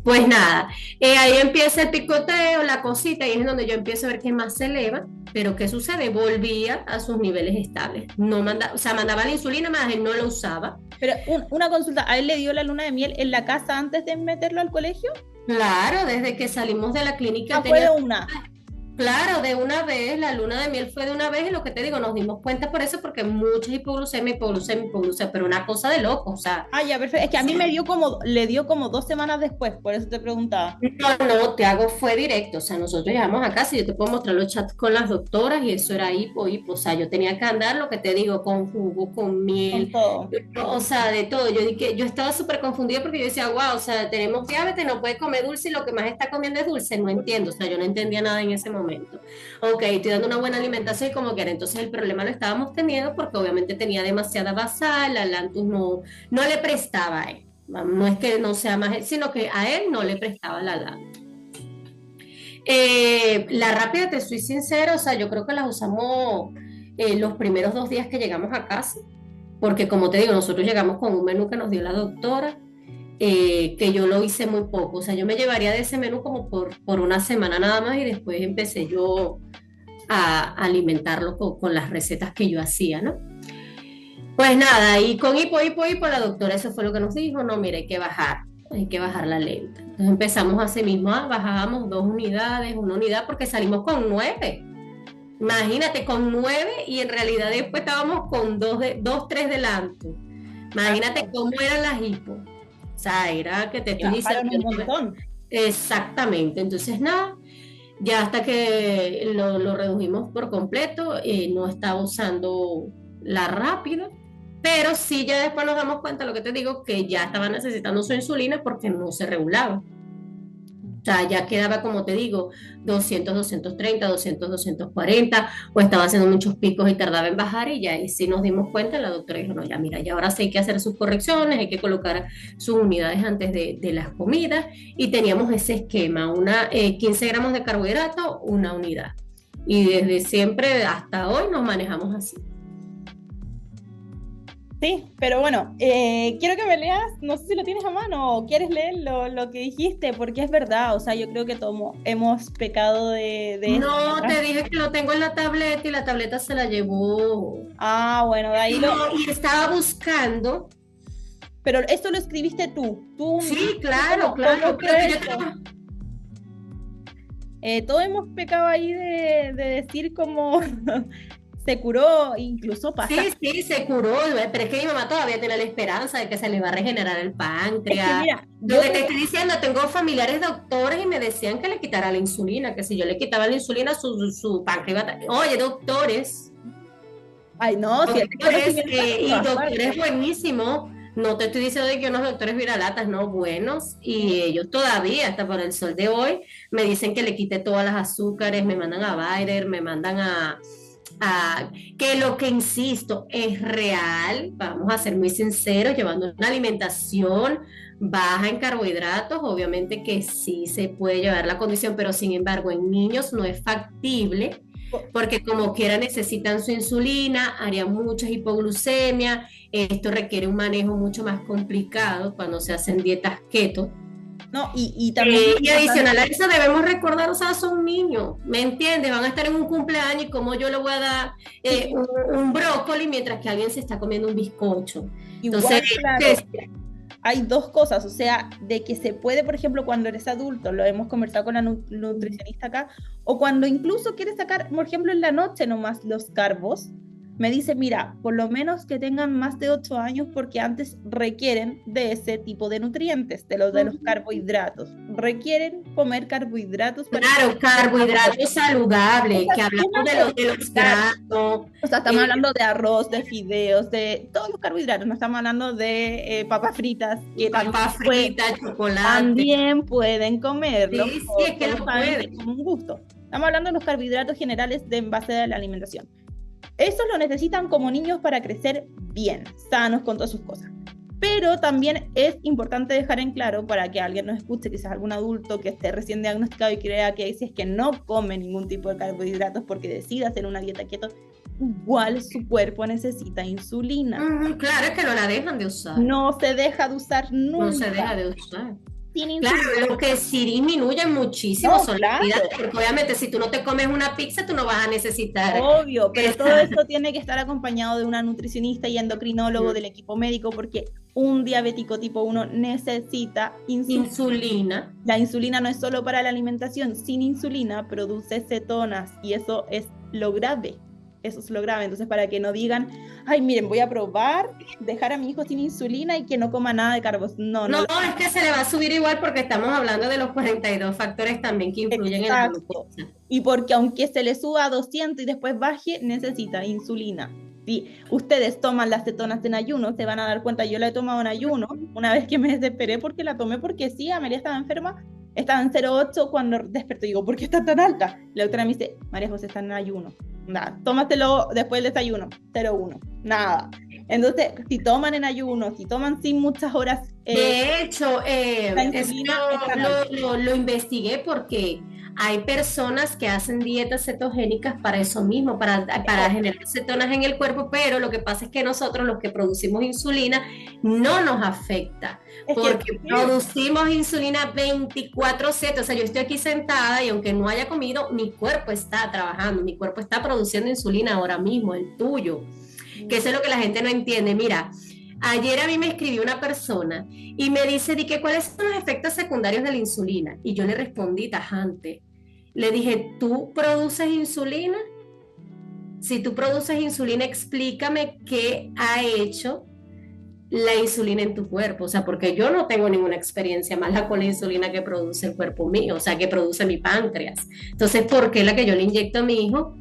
Pues nada, ahí empieza el picoteo, la cosita, y es donde yo empiezo a ver que más se eleva, pero ¿qué sucede? Volvía a sus niveles estables. No mandaba la insulina, más él no la usaba. Pero una consulta, ¿a él le dio la luna de miel en la casa antes de meterlo al colegio? Claro, desde que salimos de la clínica. Fue de una. Claro, de una vez, la luna de miel fue de una vez, y lo que te digo, nos dimos cuenta por eso, porque muchas hipoglucemia, pero una cosa de loco, o sea. Ah, ya, perfecto. Es que a mí le dio como 2 semanas después, por eso te preguntaba. No, Tiago fue directo, o sea, nosotros llegamos a casa y yo te puedo mostrar los chats con las doctoras y eso era hipo, o sea, yo tenía que andar, lo que te digo, con jugo, con miel, con todo. O sea, de todo. Yo estaba súper confundida porque yo decía, wow, o sea, tenemos diabetes, no puede comer dulce y lo que más está comiendo es dulce, no entiendo, o sea, yo no entendía nada en ese momento. Ok, estoy dando una buena alimentación y como quiera. Entonces el problema lo estábamos teniendo porque obviamente tenía demasiada basal, la Lantus no le prestaba a él. No es que no sea más él, sino que a él no le prestaba la Lantus. La rápida, te soy sincera, o sea, yo creo que las usamos los primeros 2 días que llegamos a casa, porque como te digo, nosotros llegamos con un menú que nos dio la doctora. Que yo lo hice muy poco, o sea, yo me llevaría de ese menú como por una semana nada más y después empecé yo a alimentarlo con las recetas que yo hacía, ¿no? Pues nada, y con hipo, la doctora eso fue lo que nos dijo, no, mire, hay que bajar la lenta. Entonces empezamos así mismo, bajábamos 2 unidades, 1 unidad, porque salimos con 9. Imagínate, con 9 y en realidad después estábamos con 2, 3 delante. Imagínate cómo eran las hipos. O sea, era que te estoy diciendo un montón. Exactamente, entonces nada, ya hasta que lo redujimos por completo, no estaba usando la rápida, pero sí ya después nos damos cuenta, lo que te digo, que ya estaba necesitando su insulina porque no se regulaba. O sea, ya quedaba, como te digo, 200, 230, 200, 240, o estaba haciendo muchos picos y tardaba en bajar, y ya ahí sí nos dimos cuenta, la doctora dijo, no, ya mira, ya ahora sí hay que hacer sus correcciones, hay que colocar sus unidades antes de las comidas, y teníamos ese esquema, 15 gramos de carbohidrato, 1 unidad. Y desde siempre hasta hoy nos manejamos así. Sí, pero bueno, quiero que me leas, no sé si lo tienes a mano o quieres leer lo que dijiste, porque es verdad, o sea, yo creo que todos hemos pecado de No, te dije que lo tengo en la tableta y la tableta se la llevó. Ah, bueno, de ahí y estaba buscando. Pero esto lo escribiste tú. Sí, claro. Todos hemos pecado ahí de decir como... se curó, incluso pasa. Sí, se curó, pero es que mi mamá todavía tiene la esperanza de que se le va a regenerar el páncreas. Es que mira, lo que te estoy diciendo, tengo familiares doctores y me decían que le quitara la insulina, que si yo le quitaba la insulina, su páncreas iba a... Oye, doctores, Ay, no, si el Doctores, conocimiento es y en todas doctores partes. buenísimos. No te estoy diciendo de que unos doctores viralatas, no buenos, y ellos todavía, hasta por el sol de hoy, me dicen que le quite todas las azúcares, me mandan a Bayer, me mandan que lo que insisto es real, vamos a ser muy sinceros, llevando una alimentación baja en carbohidratos, obviamente que sí se puede llevar la condición, pero sin embargo en niños no es factible porque como quiera necesitan su insulina, haría muchas hipoglucemia, esto requiere un manejo mucho más complicado cuando se hacen dietas keto. No, y también es Y adicional a importante, eso debemos recordar, o sea, son niños, ¿me entiendes? Van a estar en un cumpleaños y como yo le voy a dar sí, un brócoli mientras que alguien se está comiendo un bizcocho. Entonces, igual, claro, es- hay dos cosas, o sea, de que se puede, por ejemplo, cuando eres adulto, lo hemos conversado con la nutricionista acá, o cuando incluso quieres sacar, por ejemplo, en la noche nomás los carbos, me dice, mira, por lo menos que tengan más de 8 años porque antes requieren de ese tipo de nutrientes, de los carbohidratos. Requieren comer carbohidratos para que claro, carbohidratos saludables, que hablamos una de los granos, o sea, estamos hablando de arroz, de fideos, de todos los carbohidratos, no estamos hablando de papas fritas, que papas fritas, chocolate. también pueden comerlos, Sí, sí, es que todos lo saben que es pueden. como un gusto. Estamos hablando de los carbohidratos generales de en base de la alimentación. Esos lo necesitan como niños para crecer bien, sanos, con todas sus cosas. Pero también es importante dejar en claro para que alguien nos escuche, quizás algún adulto que esté recién diagnosticado y crea que si es que no come ningún tipo de carbohidratos porque decide hacer una dieta keto, igual su cuerpo necesita insulina. Claro, es que no la dejan de usar. No se deja de usar No se nunca. deja de usar. Sin insulina. Claro, lo que sí disminuye muchísimo No, son claro. las comidas, porque obviamente si tú no te comes una pizza, tú no vas a necesitar. Obvio, pero todo Exacto. esto tiene que estar acompañado de una nutricionista y endocrinólogo del equipo médico porque un diabético tipo 1 necesita insulina. Insulina. La insulina no es solo para la alimentación, sin insulina produce cetonas y eso es lo grave. Eso es lo grave. Entonces, para que no digan, ay, miren, voy a probar dejar a mi hijo sin insulina y que no coma nada de carbos. No, No, no. es que se le va a subir igual porque estamos hablando de los 42 factores también que influyen en la Exacto. glucosa. Y porque aunque se le suba a 200 y después baje, necesita insulina. Si ustedes toman las cetonas en ayuno, se van a dar cuenta, yo la he tomado en ayuno, una vez que me desesperé porque la tomé porque sí, Amelia estaba enferma, estaba en 0,8 cuando despertó, digo, ¿por qué está tan alta? La doctora me dice, María José está en ayuno, nada, tómatelo después del desayuno, 0,1, nada. Entonces, si toman en ayuno, si toman sin muchas horas... De hecho, la insulina está mal. lo investigué porque hay personas que hacen dietas cetogénicas para eso mismo, para generar cetonas en el cuerpo, pero lo que pasa es que nosotros los que producimos insulina no nos afecta, Es que porque sí. producimos insulina 24/7, o sea, yo estoy aquí sentada y aunque no haya comido, mi cuerpo está trabajando, mi cuerpo está produciendo insulina ahora mismo, el tuyo, que eso es lo que la gente no entiende. Mira, ayer a mí me escribió una persona y me dice, di que cuáles son los efectos secundarios de la insulina. Y yo le respondí tajante. Le dije, ¿tú produces insulina? Si tú produces insulina, explícame qué ha hecho la insulina en tu cuerpo. O sea, porque yo no tengo ninguna experiencia mala con la insulina que produce el cuerpo mío, o sea, que produce mi páncreas. Entonces, ¿por qué la que yo le inyecto a mi hijo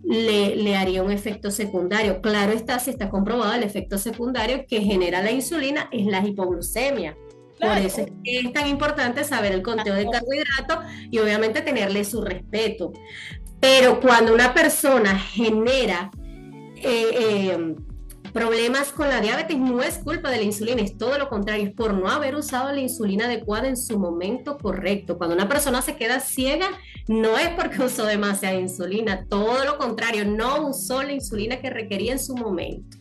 le haría un efecto secundario? Claro está, si está comprobado el efecto secundario que genera la insulina es la hipoglucemia. Claro. Por eso es que es tan importante saber el conteo de carbohidratos y obviamente tenerle su respeto. Pero cuando una persona genera problemas con la diabetes, no es culpa de la insulina, es todo lo contrario, es por no haber usado la insulina adecuada en su momento correcto. Cuando una persona se queda ciega, no es porque usó demasiada insulina, todo lo contrario, no usó la insulina que requería en su momento.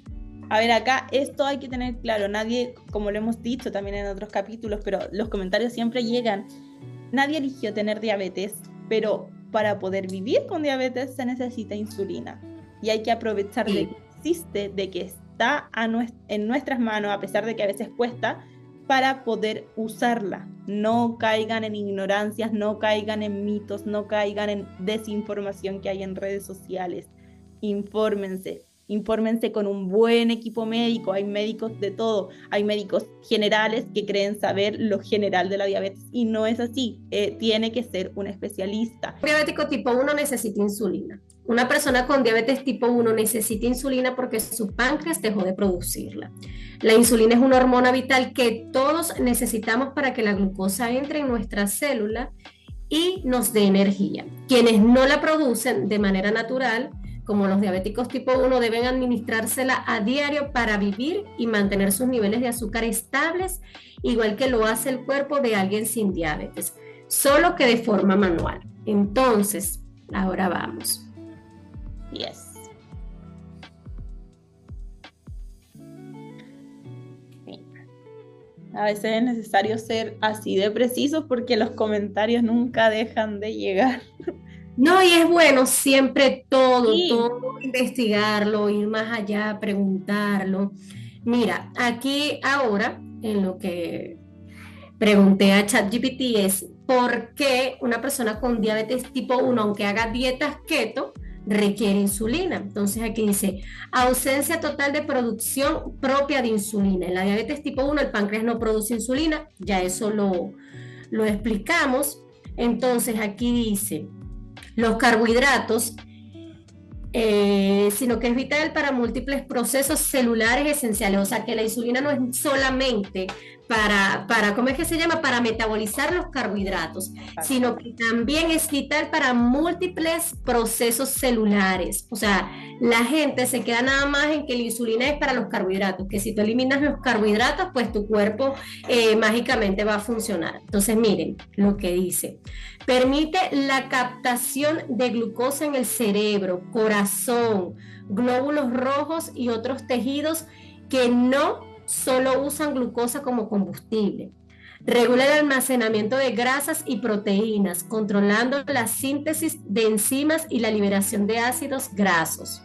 A ver, acá esto hay que tener claro, nadie, como lo hemos dicho también en otros capítulos, pero los comentarios siempre llegan, nadie eligió tener diabetes, pero para poder vivir con diabetes se necesita insulina y hay que aprovechar de que existe, de que está en nuestras manos, a pesar de que a veces cuesta, para poder usarla. No caigan en ignorancias, no caigan en mitos, no caigan en desinformación que hay en redes sociales. Infórmense. infórmense con un buen equipo médico, hay médicos de todo, hay médicos generales que creen saber lo general de la diabetes y no es así, tiene que ser un especialista. Un diabético tipo 1 necesita insulina. Una persona con diabetes tipo 1 necesita insulina porque su páncreas dejó de producirla. La insulina es una hormona vital que todos necesitamos para que la glucosa entre en nuestra célula y nos dé energía. Quienes no la producen de manera natural, como los diabéticos tipo 1, deben administrársela a diario para vivir y mantener sus niveles de azúcar estables, igual que lo hace el cuerpo de alguien sin diabetes, solo que de forma manual. Entonces, ahora vamos. Yes. A veces es necesario ser así de precisos porque los comentarios nunca dejan de llegar. No, y es bueno siempre todo Sí. investigarlo, ir más allá, preguntarlo. Mira, aquí ahora, en lo que pregunté a ChatGPT es ¿por qué una persona con diabetes tipo 1, aunque haga dietas keto, requiere insulina? Entonces aquí dice, ausencia total de producción propia de insulina. En la diabetes tipo 1 el páncreas no produce insulina, ya eso lo explicamos. Entonces aquí dice, los carbohidratos, sino que es vital para múltiples procesos celulares esenciales. O sea que la insulina no es solamente para ¿cómo es que se llama? Para metabolizar los carbohidratos, sino que también es vital para múltiples procesos celulares. O sea, la gente se queda nada más en que la insulina es para los carbohidratos, que si tú eliminas los carbohidratos, pues tu cuerpo mágicamente va a funcionar. Entonces, miren lo que dice. Permite la captación de glucosa en el cerebro, corazón, glóbulos rojos y otros tejidos que no solo usan glucosa como combustible. Regula el almacenamiento de grasas y proteínas, controlando la síntesis de enzimas y la liberación de ácidos grasos.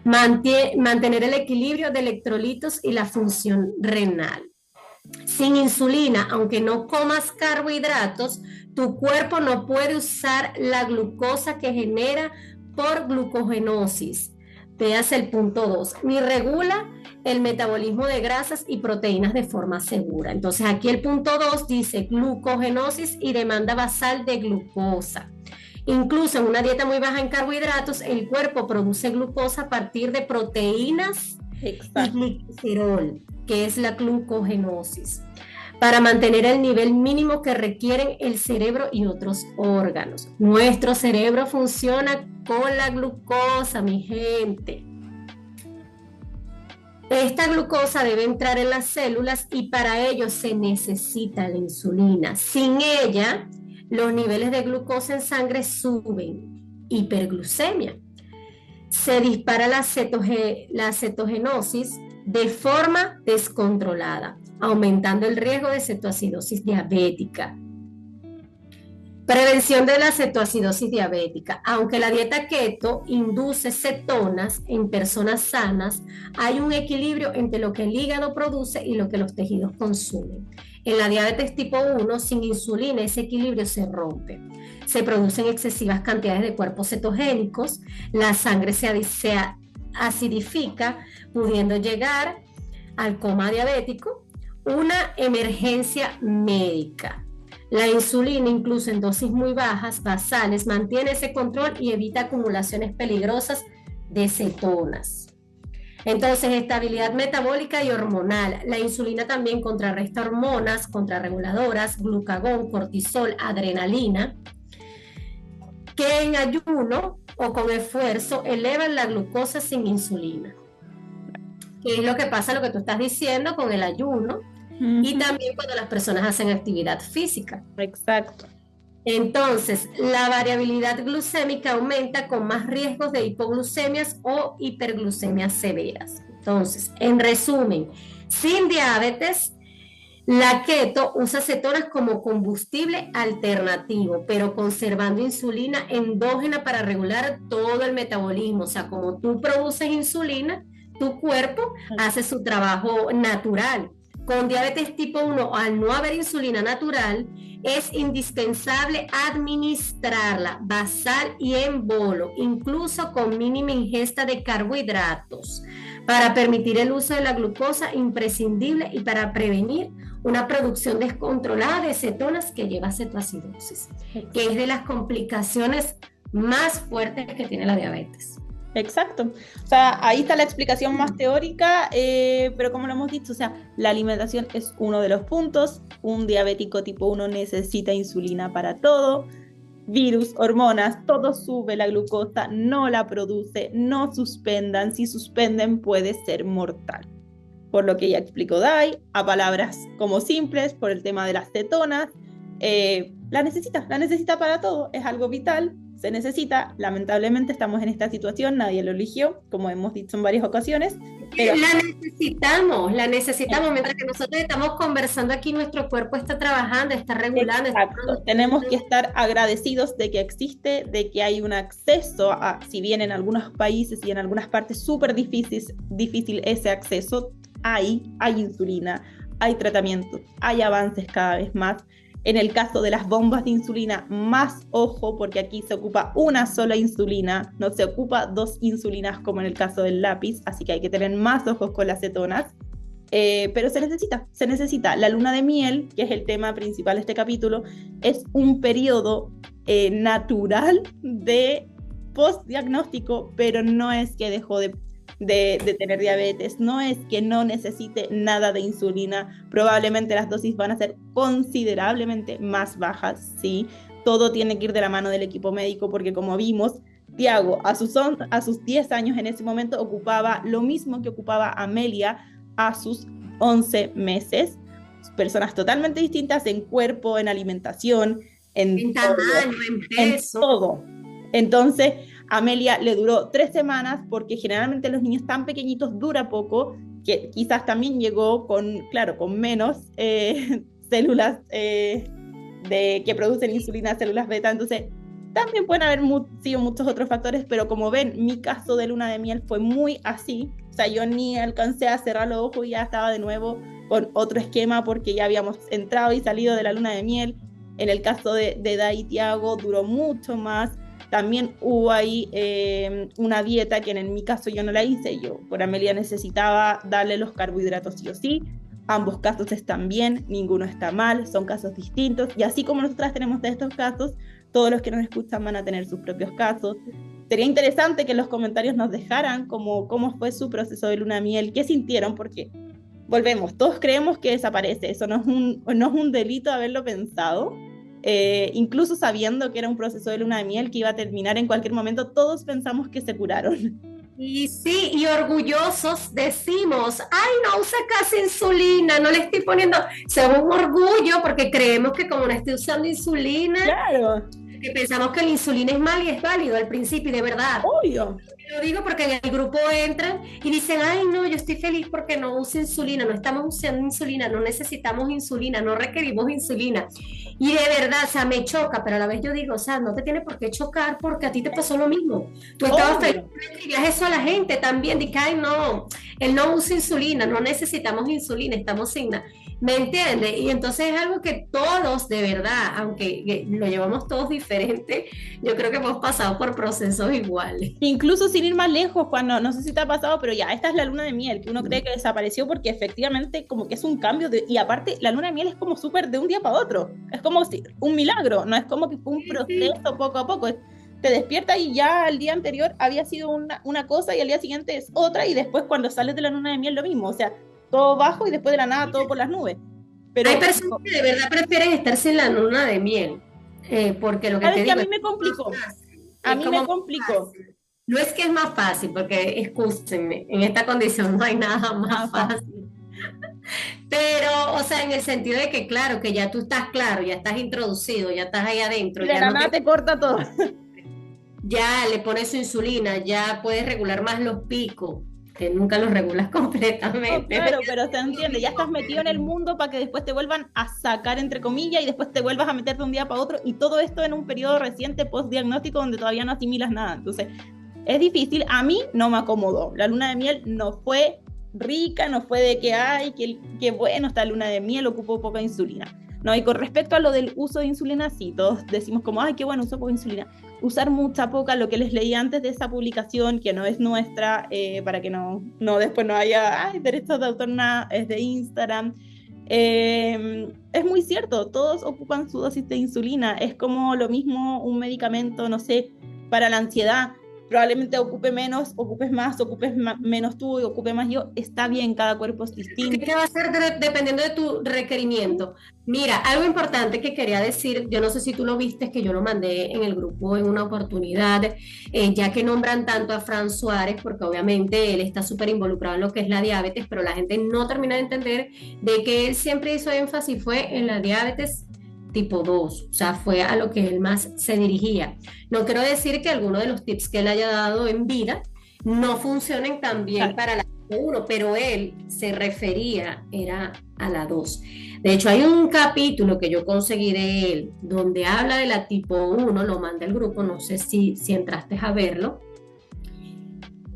Mantener el equilibrio de electrolitos y la función renal. Sin insulina, aunque no comas carbohidratos, tu cuerpo no puede usar la glucosa que genera por glucogenosis. Veas el punto 2. Ni regula el metabolismo de grasas y proteínas de forma segura. Entonces aquí el punto 2 dice glucogenosis y demanda basal de glucosa. Incluso en una dieta muy baja en carbohidratos, el cuerpo produce glucosa a partir de proteínas y glicerol, que es la glucogenosis, para mantener el nivel mínimo que requieren el cerebro y otros órganos. Nuestro cerebro funciona con la glucosa, mi gente. Esta glucosa debe entrar en las células y para ello se necesita la insulina. Sin ella, los niveles de glucosa en sangre suben, hiperglucemia. Se dispara la cetogenosis de forma descontrolada, aumentando el riesgo de cetoacidosis diabética. Prevención de la cetoacidosis diabética. Aunque la dieta keto induce cetonas en personas sanas, hay un equilibrio entre lo que el hígado produce y lo que los tejidos consumen. En la diabetes tipo 1, sin insulina, ese equilibrio se rompe. Se producen excesivas cantidades de cuerpos cetogénicos, la sangre se acidifica, pudiendo llegar al coma diabético, una emergencia médica. La insulina, incluso en dosis muy bajas, basales, mantiene ese control y evita acumulaciones peligrosas de cetonas. Entonces, estabilidad metabólica y hormonal. La insulina también contrarresta hormonas, contrarreguladoras, glucagón, cortisol, adrenalina, que en ayuno o con esfuerzo elevan la glucosa sin insulina. Que es lo que pasa, lo que tú estás diciendo con el ayuno, y también cuando las personas hacen actividad física. Exacto. Entonces, la variabilidad glucémica aumenta con más riesgos de hipoglucemias o hiperglucemias severas. Entonces, en resumen, sin diabetes, la keto usa cetonas como combustible alternativo, pero conservando insulina endógena para regular todo el metabolismo. O sea, como tú produces insulina, tu cuerpo hace su trabajo natural. con diabetes tipo 1, al no haber insulina natural, es indispensable administrarla basal y en bolo, incluso con mínima ingesta de carbohidratos, para permitir el uso de la glucosa imprescindible y para prevenir una producción descontrolada de cetonas que lleva a cetoacidosis, que es de las complicaciones más fuertes que tiene la diabetes. Exacto, o sea, ahí está la explicación más teórica, pero como lo hemos dicho, o sea, la alimentación es uno de los puntos. Un diabético tipo 1 necesita insulina para todo, virus, hormonas, todo sube la glucosa, no la produce, no suspendan, si suspenden puede ser mortal. Por lo que ya explicó Dai, a palabras como simples, por el tema de las cetonas, la necesita para todo, es algo vital. Se necesita, lamentablemente estamos en esta situación, nadie lo eligió, como hemos dicho en varias ocasiones. Pero la necesitamos, mientras que nosotros estamos conversando aquí, nuestro cuerpo está trabajando, está regulando. Exacto. Tenemos que estar agradecidos de que existe, de que hay un acceso, si bien en algunos países y en algunas partes súper difícil ese acceso, hay insulina, hay tratamientos, hay avances cada vez más. En el caso de las bombas de insulina, más ojo, porque aquí se ocupa una sola insulina, no se ocupa 2 insulinas como en el caso del lápiz, así que hay que tener más ojos con las cetonas. Pero se necesita. La luna de miel, que es el tema principal de este capítulo, es un periodo natural de postdiagnóstico, pero no es que dejó de tener diabetes, no es que no necesite nada de insulina, probablemente las dosis van a ser considerablemente más bajas, ¿sí? Todo tiene que ir de la mano del equipo médico, porque como vimos, Tiago a sus 10 años en ese momento ocupaba lo mismo que ocupaba Amelia a sus 11 meses, personas totalmente distintas en cuerpo, en alimentación, en tamaño, en todo. Entonces, Amelia le duró 3 semanas, porque generalmente los niños tan pequeñitos dura poco, que quizás también llegó con menos células que producen insulina, células beta, entonces también pueden haber sido muchos otros factores, pero como ven, mi caso de luna de miel fue muy así, o sea, yo ni alcancé a cerrar los ojos y ya estaba de nuevo con otro esquema, porque ya habíamos entrado y salido de la luna de miel. En el caso de Dai y Tiago duró mucho más. También hubo ahí una dieta que en mi caso yo no la hice, yo por Amelia necesitaba darle los carbohidratos sí o sí. Ambos casos están bien, ninguno está mal, son casos distintos, y así como nosotras tenemos de estos casos, todos los que nos escuchan van a tener sus propios casos. Sería interesante que en los comentarios nos dejaran cómo fue su proceso de luna de miel, qué sintieron, porque volvemos, todos creemos que desaparece, eso no es un delito haberlo pensado. Incluso sabiendo que era un proceso de luna de miel que iba a terminar en cualquier momento, todos pensamos que se curaron. Y sí, y orgullosos decimos, ay, no usa casi insulina, no le estoy poniendo, somos un orgullo porque creemos que como no estoy usando insulina, claro, que pensamos que la insulina es mal y es válido al principio, y de verdad. Obvio. Lo digo porque en el grupo entran y dicen, ay no, yo estoy feliz porque no uso insulina, no estamos usando insulina, no necesitamos insulina, no requerimos insulina. Y de verdad, o sea, me choca, pero a la vez yo digo, o sea, no te tiene por qué chocar porque a ti te pasó lo mismo. Tú estabas feliz, y eso a la gente también, de que, ay no, él no usa insulina, no necesitamos insulina, estamos sin nada. ¿Me entiendes? Y entonces es algo que todos, de verdad, aunque lo llevamos todos diferente, yo creo que hemos pasado por procesos iguales. Incluso sin ir más lejos, cuando, no sé si te ha pasado, pero ya, esta es la luna de miel, que uno cree que desapareció porque efectivamente como que es un cambio, y aparte la luna de miel es como súper de un día para otro, es como un milagro, no es como que fue un proceso poco a poco, te despiertas y ya al día anterior había sido una cosa y al día siguiente es otra, y después cuando sales de la luna de miel lo mismo, o sea, todo bajo y después de la nada todo por las nubes. Pero hay personas que de verdad prefieren estar sin la luna de miel, porque lo que te digo, a mí me complicó. A mí me complicó. No es que es más fácil, porque escúchenme, en esta condición no hay nada más fácil. Pero, o sea, en el sentido de que, claro, que ya tú estás claro, ya estás introducido, ya estás ahí adentro. Y de la nada te corta todo. Ya le pones su insulina, ya puedes regular más los picos, que nunca los regulas completamente. No, claro, pero se entiende, ya estás metido en el mundo para que después te vuelvan a sacar, entre comillas, y después te vuelvas a meter de un día para otro, y todo esto en un periodo reciente post-diagnóstico donde todavía no asimilas nada. Entonces, es difícil, a mí no me acomodó. La luna de miel no fue rica, no fue de que, ay, qué bueno, esta luna de miel, ocupó poca insulina. No, y con respecto a lo del uso de insulina, sí, todos decimos como, ay, qué bueno, uso poca insulina. Usar mucha poca, lo que les leí antes de esa publicación, que no es nuestra, para que no después no haya, ay, derechos de autor, nada, es de Instagram. Es muy cierto, todos ocupan su dosis de insulina, es como lo mismo un medicamento, no sé, para la ansiedad, probablemente ocupe menos, ocupes más, menos tú y ocupe más yo, está bien, cada cuerpo es distinto. ¿Qué va a ser dependiendo de tu requerimiento? Mira, algo importante que quería decir, yo no sé si tú lo viste, que yo lo mandé en el grupo en una oportunidad, ya que nombran tanto a Fran Suárez, porque obviamente él está súper involucrado en lo que es la diabetes, pero la gente no termina de entender de que él siempre hizo énfasis fue en la diabetes tipo 2, o sea, fue a lo que él más se dirigía. No quiero decir que alguno de los tips que él haya dado en vida no funcionen también para la tipo 1, pero él se refería, era a la 2. De hecho, hay un capítulo que yo conseguí de él donde habla de la tipo 1, lo mandé al grupo, no sé si entraste a verlo,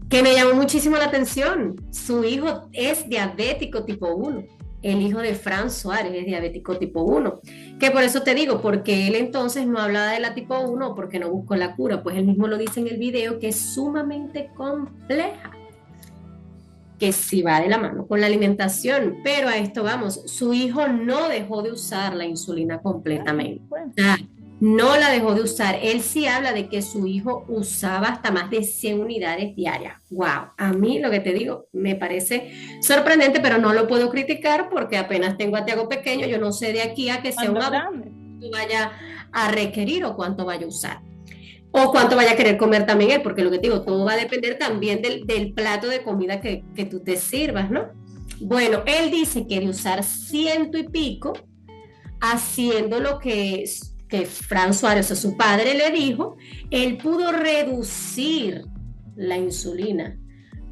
que me llamó muchísimo la atención. Su hijo es diabético tipo 1. El hijo de Fran Suárez es diabético tipo 1, que por eso te digo, porque él entonces no hablaba de la tipo 1, porque no buscó la cura, pues él mismo lo dice en el video, que es sumamente compleja, que sí va de la mano con la alimentación, pero a esto vamos, su hijo no dejó de usar la insulina completamente, no la dejó de usar. Él sí habla de que su hijo usaba hasta más de 100 unidades diarias. Wow, a mí lo que te digo me parece sorprendente, pero no lo puedo criticar porque apenas tengo a Tiago pequeño, yo no sé de aquí a que sea un adulto vaya a requerir o cuánto vaya a usar. O cuánto vaya a querer comer también él, porque lo que te digo, todo va a depender también del plato de comida que tú te sirvas, ¿no? Bueno, él dice que de usar 100 y pico, haciendo lo que Fran Suárez, o sea, su padre le dijo, él pudo reducir la insulina,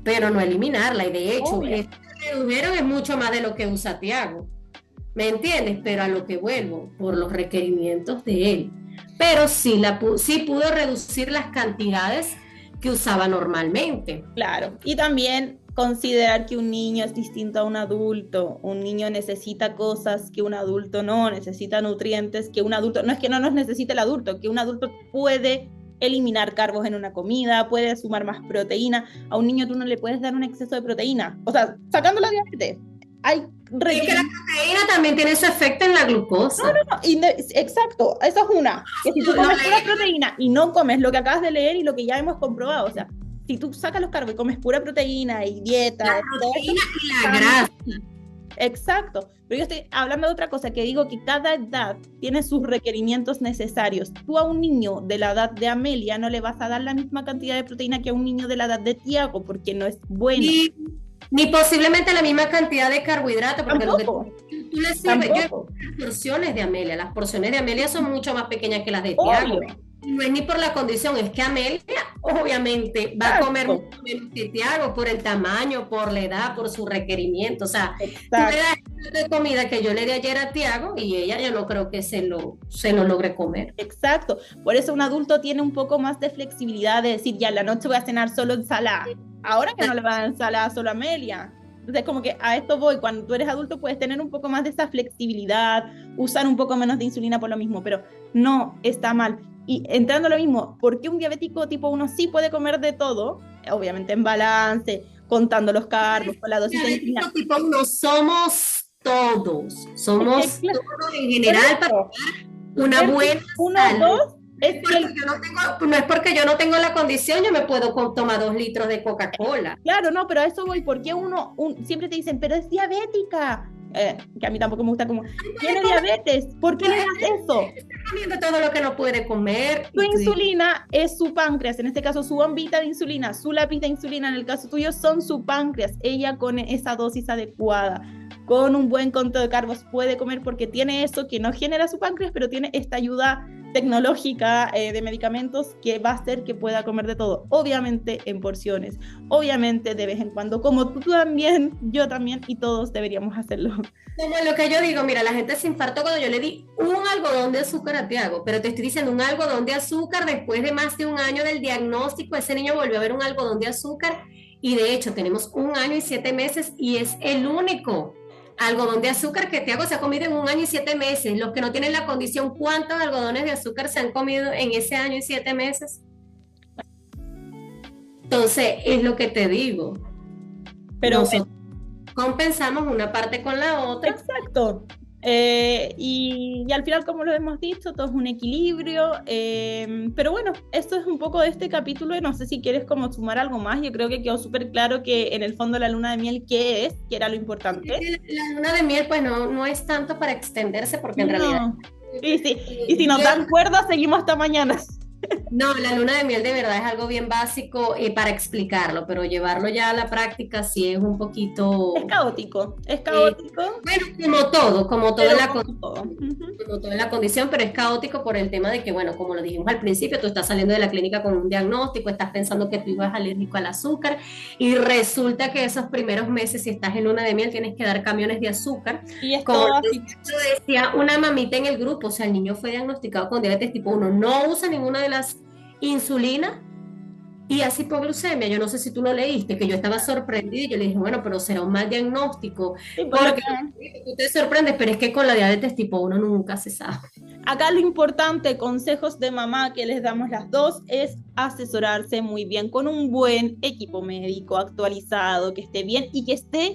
pero no eliminarla, y de hecho, que redujeron es mucho más de lo que usa Tiago, ¿me entiendes? Pero a lo que vuelvo, por los requerimientos de él, pero sí pudo reducir las cantidades que usaba normalmente. Claro, y también considerar que un niño es distinto a un adulto. Un niño necesita cosas que un adulto no, necesita nutrientes que un adulto, no es que no los necesite el adulto, que un adulto puede eliminar carbos en una comida, puede sumar más proteína. A un niño tú no le puedes dar un exceso de proteína, o sea, sacando la diabetes. Hay y que la proteína también tiene su efecto en la glucosa. Exacto, esa es una. Que si tú comes pura proteína y no comes lo que acabas de leer y lo que ya hemos comprobado, o sea, si tú sacas los carbos y comes pura proteína y dieta... La proteína y la grasa. Exacto, pero yo estoy hablando de otra cosa, que digo que cada edad tiene sus requerimientos necesarios. Tú a un niño de la edad de Amelia no le vas a dar la misma cantidad de proteína que a un niño de la edad de Tiago, porque no es bueno. Ni posiblemente la misma cantidad de carbohidratos, porque tampoco. Lo que tú le sirves, las porciones de Amelia son mucho más pequeñas que las de Tiago. No es ni por la condición, es que Amelia obviamente va a comer mucho menos que Tiago por el tamaño, por la edad, por su requerimiento. O sea, tú me das de comida que yo le di ayer a Tiago y ella yo no creo que se lo logre comer. Exacto, por eso un adulto tiene un poco más de flexibilidad de decir, ya en la noche voy a cenar solo ensalada. Ahora que no le va a dar ensalada solo a Amelia. Entonces, como que a esto voy, cuando tú eres adulto puedes tener un poco más de esa flexibilidad, usar un poco menos de insulina por lo mismo, pero no está mal. Y entrando a lo mismo, ¿por qué un diabético tipo 1 sí puede comer de todo? Obviamente en balance, contando los carbos, con la dosis de insulina. Tipo 1 somos todos en general para una buena salud. No es porque yo no tengo la condición, yo me puedo tomar 2 litros de Coca-Cola. Claro, no, pero a eso voy, porque siempre te dicen, pero es diabética, que a mí tampoco me gusta como, tiene diabetes, ¿por qué le das eso? Está comiendo todo lo que no puede comer. Su insulina es su páncreas, en este caso su bombita de insulina, su lápiz de insulina, en el caso tuyo son su páncreas, ella con esa dosis adecuada, con un buen conteo de carbos puede comer porque tiene eso que no genera su páncreas, pero tiene esta ayuda tecnológica de medicamentos que va a hacer que pueda comer de todo, obviamente en porciones, obviamente de vez en cuando, como tú también, yo también, y todos deberíamos hacerlo. Como lo que yo digo, mira, la gente se infartó cuando yo le di un algodón de azúcar a Tiago, pero te estoy diciendo un algodón de azúcar, después de más de un año del diagnóstico, ese niño volvió a ver un algodón de azúcar y de hecho tenemos 1 año y 7 meses y es el único algodón de azúcar que Tiago se ha comido en 1 año y 7 meses. Los que no tienen la condición, ¿cuántos algodones de azúcar se han comido en ese año y 7 meses? Entonces, es lo que te digo. Pero nosotros compensamos una parte con la otra. Exacto. Y al final, como lo hemos dicho, todo es un equilibrio. Pero bueno, esto es un poco de este capítulo y no sé si quieres como sumar algo más. Yo creo que quedó súper claro que en el fondo la luna de miel, ¿qué es? ¿Qué era lo importante? La luna de miel, pues no es tanto para extenderse, porque en realidad... Y si nos dan cuerda, seguimos hasta mañana. No, la luna de miel de verdad es algo bien básico para explicarlo, pero llevarlo ya a la práctica sí es un poquito... Es caótico. Bueno, como todo en la como todo. como todo en la condición, pero es caótico por el tema de que, bueno, como lo dijimos al principio, tú estás saliendo de la clínica con un diagnóstico, estás pensando que tú ibas alérgico al azúcar y resulta que esos primeros meses, si estás en luna de miel, tienes que dar camiones de azúcar. Y es Como todo así. decía una mamita en el grupo, o sea, el niño fue diagnosticado con diabetes tipo 1, no usa ninguna de las insulinas y así hipoglucemia. Yo no sé si tú lo leíste, que yo estaba sorprendida y yo le dije, bueno, pero será un mal diagnóstico, Sí, porque tú te sorprendes, pero es que con la diabetes tipo 1 nunca se sabe. Acá lo importante, consejos de mamá que les damos las dos, es asesorarse muy bien con un buen equipo médico actualizado, que esté bien y que esté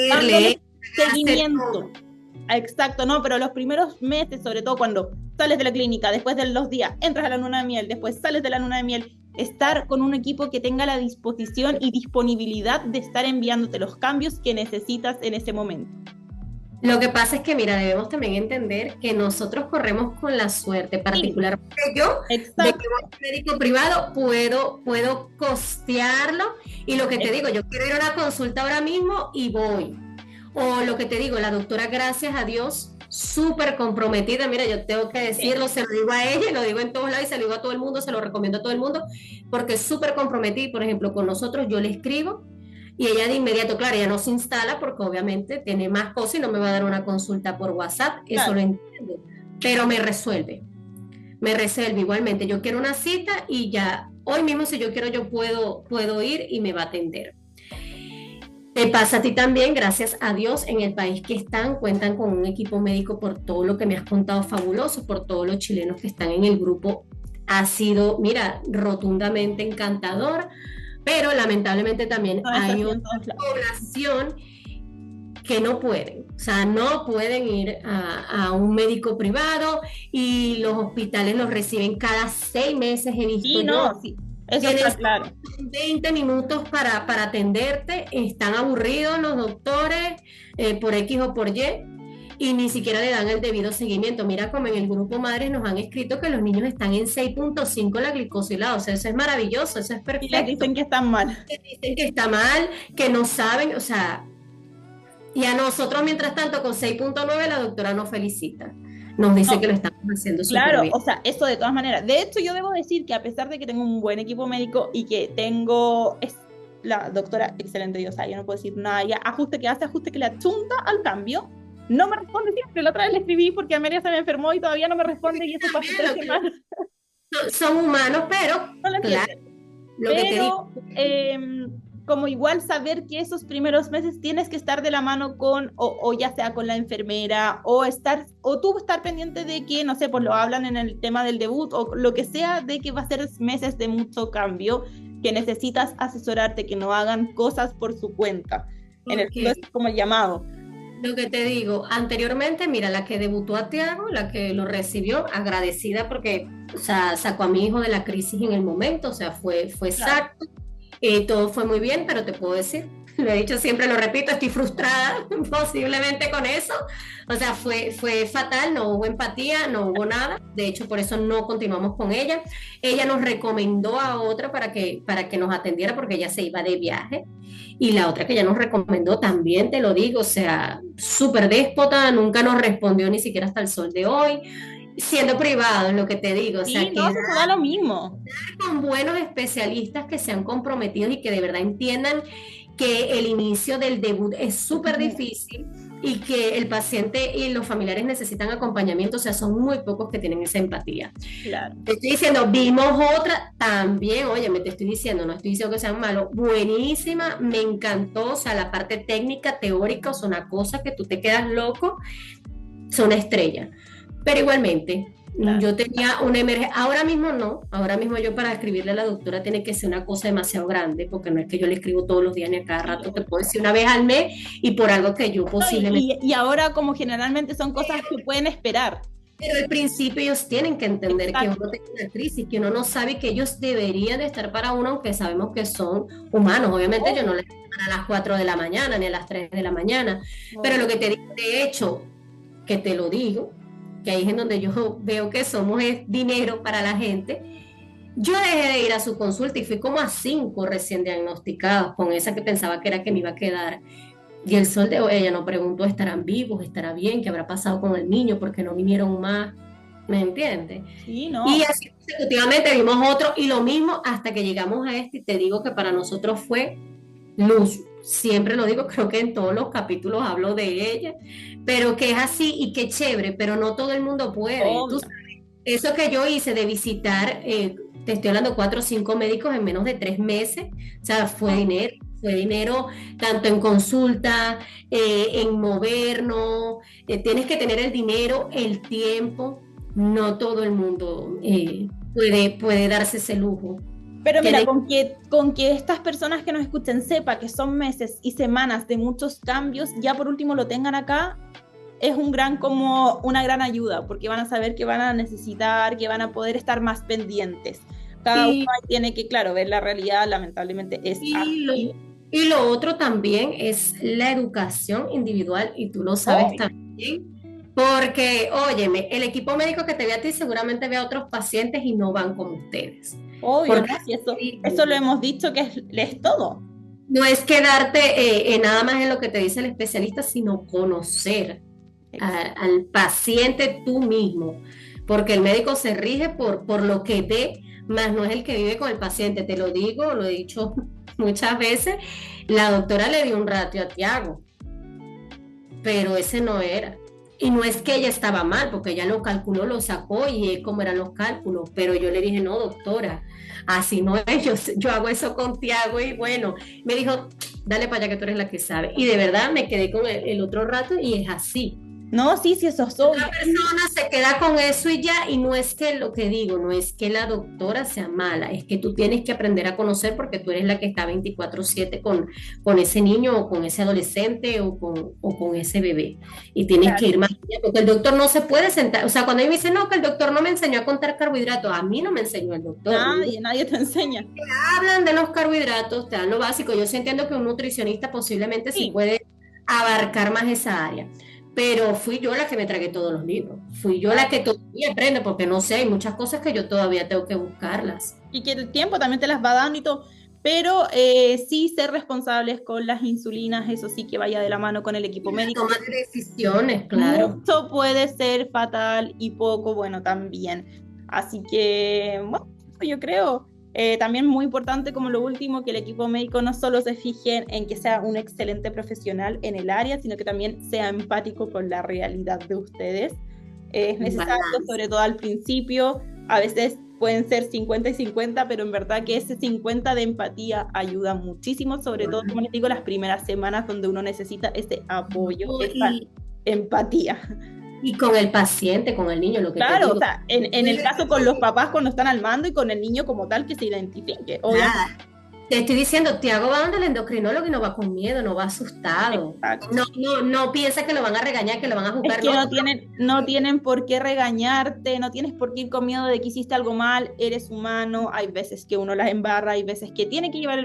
dándole seguimiento. Exacto, no, pero los primeros meses, sobre todo cuando sales de la clínica, después de los días, entras a la luna de miel, después sales de la luna de miel, estar con un equipo que tenga la disposición y disponibilidad de estar enviándote los cambios que necesitas en ese momento. Lo que pasa es que, mira, debemos también entender que nosotros corremos con la suerte, particularmente yo, Exacto. de que voy a un médico privado, puedo costearlo, y lo que te digo, yo quiero ir a una consulta ahora mismo y voy. O lo que te digo, la doctora, gracias a Dios, súper comprometida, mira, yo tengo que decirlo, se lo digo a ella, lo digo en todos lados y se lo digo a todo el mundo, se lo recomiendo a todo el mundo, porque es súper comprometida. Por ejemplo, con nosotros yo le escribo y ella de inmediato, claro, ella no se instala porque obviamente tiene más cosas y no me va a dar una consulta por WhatsApp, eso claro. Lo entiendo, pero me resuelve igualmente. Yo quiero una cita y ya, hoy mismo si yo quiero, yo puedo ir y me va a atender. Te pasa a ti también, gracias a Dios, en el país que están, cuentan con un equipo médico, por todo lo que me has contado, fabuloso, por todos los chilenos que están en el grupo. Ha sido, mira, rotundamente encantador, pero lamentablemente también hay otra población que no pueden, o sea, no pueden ir a un médico privado y los hospitales los reciben cada 6 meses, he visto sí, yo. No, sí. Eso está claro. 20 minutos para atenderte, están aburridos los doctores por X o por Y ni siquiera le dan el debido seguimiento. Mira como en el grupo Madres nos han escrito que los niños están en 6.5 la glicosilada, o sea, eso es maravilloso, eso es perfecto. Y les dicen que están mal. Dicen que está mal, que no saben, o sea, y a nosotros mientras tanto con 6.9 la doctora nos felicita. Nos dice que lo estamos haciendo súper bien. Claro, o sea, eso de todas maneras. De hecho, yo debo decir que a pesar de que tengo un buen equipo médico y que tengo la doctora excelente, yo, o sea, yo no puedo decir nada, ya ajuste que hace, ajuste que le achunta al cambio, no me responde siempre. La otra vez le escribí porque Amelia se me enfermó y todavía no me responde y eso pasa 3 semanas. Son humanos, pero no lo claro, lo que te digo. Como igual saber que esos primeros meses tienes que estar de la mano con, o ya sea con la enfermera, o tú estar pendiente de que, no sé, pues lo hablan en el tema del debut, o lo que sea, de que va a ser meses de mucho cambio, que necesitas asesorarte, que no hagan cosas por su cuenta. En el fondo es como el llamado. Lo que te digo, anteriormente, mira, la que debutó a Tiago, la que lo recibió, agradecida porque, o sea, sacó a mi hijo de la crisis en el momento, o sea, fue exacto. Todo fue muy bien, pero te puedo decir, lo he dicho siempre, lo repito, estoy frustrada posiblemente con eso. O sea, fue fatal, no hubo empatía, no hubo nada. De hecho, por eso no continuamos con ella. Ella nos recomendó a otra para que nos atendiera porque ella se iba de viaje. Y la otra que ella nos recomendó también, te lo digo, o sea, súper déspota, nunca nos respondió ni siquiera hasta el sol de hoy. Siendo privado, es lo que te digo. O sea, no, se da lo mismo. Con buenos especialistas que sean comprometidos y que de verdad entiendan que el inicio del debut es súper difícil, y que el paciente y los familiares necesitan acompañamiento, o sea, son muy pocos que tienen esa empatía. Claro. Te estoy diciendo, vimos otra también, oye, me te estoy diciendo, no estoy diciendo que sean malos, buenísima, me encantó, o sea, la parte técnica, teórica, o sea, una cosa que tú te quedas loco, son una estrella. Pero igualmente, claro, yo tenía una emergencia, ahora mismo no, ahora mismo yo para escribirle a la doctora tiene que ser una cosa demasiado grande, porque no es que yo le escribo todos los días ni a cada rato, te puedo decir una vez al mes y por algo que yo posiblemente... Y ahora como generalmente son cosas que pueden esperar. Pero al principio ellos tienen que entender, exacto, que uno tiene una crisis, que uno no sabe que ellos deberían de estar para uno, aunque sabemos que son humanos. Obviamente yo no les digo a las 4 de la mañana ni a las 3 de la mañana, pero lo que te digo, de hecho, que te lo digo, que ahí es en donde yo veo que somos es dinero para la gente. Yo dejé de ir a su consulta y fui como a 5 recién diagnosticados con esa que pensaba que era que me iba a quedar. Y el sol de hoy, ella no preguntó, ¿estarán vivos? ¿Estará bien? ¿Qué habrá pasado con el niño? Porque no vinieron más, ¿me entiendes? Sí, no. Y así consecutivamente vimos otro y lo mismo hasta que llegamos a este, y te digo que para nosotros fue luz. Siempre lo digo, creo que en todos los capítulos hablo de ella, pero que es así y que chévere, pero no todo el mundo puede. Tú sabes, eso que yo hice de visitar, te estoy hablando 4 o 5 médicos en menos de 3 meses, o sea, fue dinero tanto en consulta, en movernos, tienes que tener el dinero, el tiempo, no todo el mundo puede darse ese lujo. Pero mira, con que estas personas que nos escuchen sepa que son meses y semanas de muchos cambios, ya por último lo tengan acá, es una gran ayuda, porque van a saber que van a necesitar, que van a poder estar más pendientes. Cada uno tiene que, claro, ver la realidad, lamentablemente es así. Y lo otro también es la educación individual, y tú lo sabes también, porque, óyeme, el equipo médico que te ve a ti seguramente ve a otros pacientes y no van como ustedes. Obvio, ¿no? Eso lo hemos dicho que es todo. No es quedarte nada más en lo que te dice el especialista, sino conocer al paciente tú mismo, porque el médico se rige por lo que ve, más no es el que vive con el paciente. Te lo digo, lo he dicho muchas veces, la doctora le dio un ratio a Tiago, pero ese no era. Y no es que ella estaba mal, porque ella lo calculó, lo sacó y es como eran los cálculos, pero yo le dije, no, doctora, así no es, yo hago eso con Tiago, y bueno, me dijo, dale para allá que tú eres la que sabe. Y de verdad me quedé con el otro rato y es así. No, sí, eso es obvio. La persona se queda con eso y ya, y no es que lo que digo, no es que la doctora sea mala, es que tú tienes que aprender a conocer, porque tú eres la que está 24/7 con ese niño o con ese adolescente o con ese bebé, y tienes que ir más allá, porque el doctor no se puede sentar, o sea, cuando me dicen, no, que el doctor no me enseñó a contar carbohidratos, a mí no me enseñó el doctor. Nadie te enseña. Te hablan de los carbohidratos, te dan lo básico. Yo sí entiendo que un nutricionista posiblemente sí puede abarcar más esa área, pero fui yo la que me tragué todos los libros, fui yo la que todavía aprendo, porque no sé, hay muchas cosas que yo todavía tengo que buscarlas. Y que el tiempo también te las va dando y todo, pero sí ser responsables con las insulinas, eso sí que vaya de la mano con el equipo médico. Tomar decisiones, claro. Mucho puede ser fatal y poco bueno también. Así que, bueno, yo creo... también muy importante, como lo último, que el equipo médico no solo se fije en que sea un excelente profesional en el área, sino que también sea empático con la realidad de ustedes. Es necesario, sobre todo al principio, a veces pueden ser 50 y 50, pero en verdad que ese 50 de empatía ayuda muchísimo, sobre todo, como les digo, las primeras semanas donde uno necesita ese apoyo, esa empatía. Y con el paciente, con el niño, lo que claro, te digo. O sea, en el caso con los papás cuando están al mando y con el niño como tal que se identifique. Obviamente. Te estoy diciendo, Tiago va donde el endocrinólogo y no va con miedo, no va asustado. No piensa que lo van a regañar, que lo van a juzgar. Es que no tienen por qué regañarte, no tienes por qué ir con miedo de que hiciste algo mal, eres humano, hay veces que uno las embarra, hay veces que tiene que llevar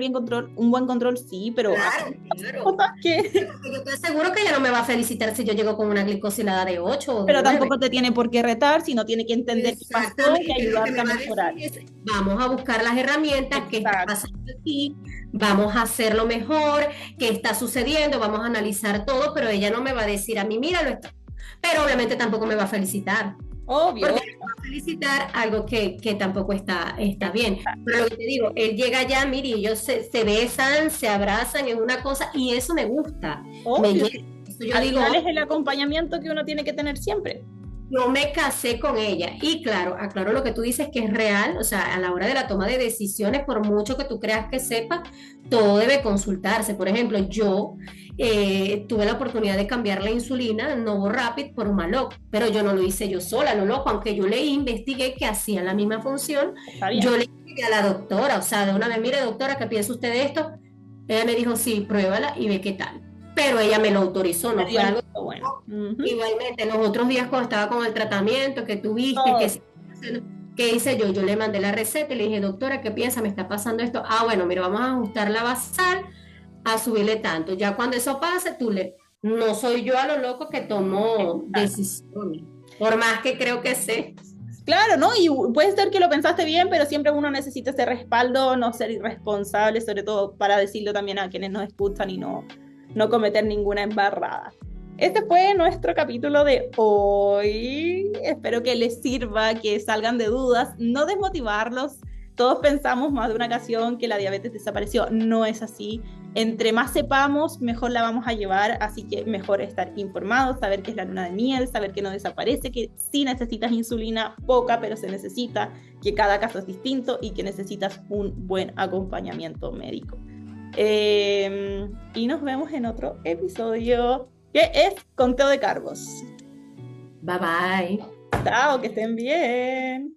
un buen control, sí, pero... Claro. ¿Qué? Yo te aseguro que ella no me va a felicitar si yo llego con una glicosilada de 8 o pero 9. Tampoco te tiene por qué retar, sino tiene que entender qué pasó y ayudarte a mejorar. Vamos a buscar las herramientas que está pasando aquí, vamos a hacerlo mejor, qué está sucediendo, vamos a analizar todo, pero ella no me va a decir a mí, míralo, pero obviamente tampoco me va a felicitar. Obvio. Porque me va a felicitar algo que tampoco está bien. Pero lo que te digo, él llega allá, mire, y ellos se besan, se abrazan, es una cosa, y eso me gusta. Obvio. Yo al digo, final es el acompañamiento que uno tiene que tener siempre. yo me casé con ella y claro, aclaro lo que tú dices que es real, o sea, a la hora de la toma de decisiones, por mucho que tú creas que sepas, todo debe consultarse. Por ejemplo, yo tuve la oportunidad de cambiar la insulina Novo Rapid por Maloc, pero yo no lo hice yo sola, lo loco, aunque yo leí, investigué que hacía la misma función, Está bien. yo le dije a la doctora, o sea, de una vez, mire doctora, ¿qué piensa usted de esto? Ella me dijo, sí, pruébala y ve qué tal. Pero ella me lo autorizó, no fue algo. Bueno. Uh-huh. Igualmente, los otros días cuando estaba con el tratamiento que tuviste, ¿qué hice yo? Yo le mandé la receta y le dije, doctora, ¿qué piensa? Me está pasando esto. Ah, bueno, mira, vamos a ajustar la basal, a subirle tanto. Ya cuando eso pase, no soy yo a lo loco que tomo decisiones, por más que creo que sé. Claro, ¿no? Y puede ser que lo pensaste bien, pero siempre uno necesita ese respaldo, no ser irresponsable, sobre todo para decirlo también a quienes nos escuchan y no cometer ninguna embarrada. Este fue nuestro capítulo de hoy. Espero que les sirva, que salgan de dudas, no desmotivarlos. Todos pensamos más de una ocasión que la diabetes desapareció. No es así. Entre más sepamos, mejor la vamos a llevar, así que mejor estar informados, saber qué es la luna de miel, saber que no desaparece, que sí necesitas insulina, poca, pero se necesita, que cada caso es distinto y que necesitas un buen acompañamiento médico. Y nos vemos en otro episodio, que es conteo de carbos. Bye bye. Chao, que estén bien.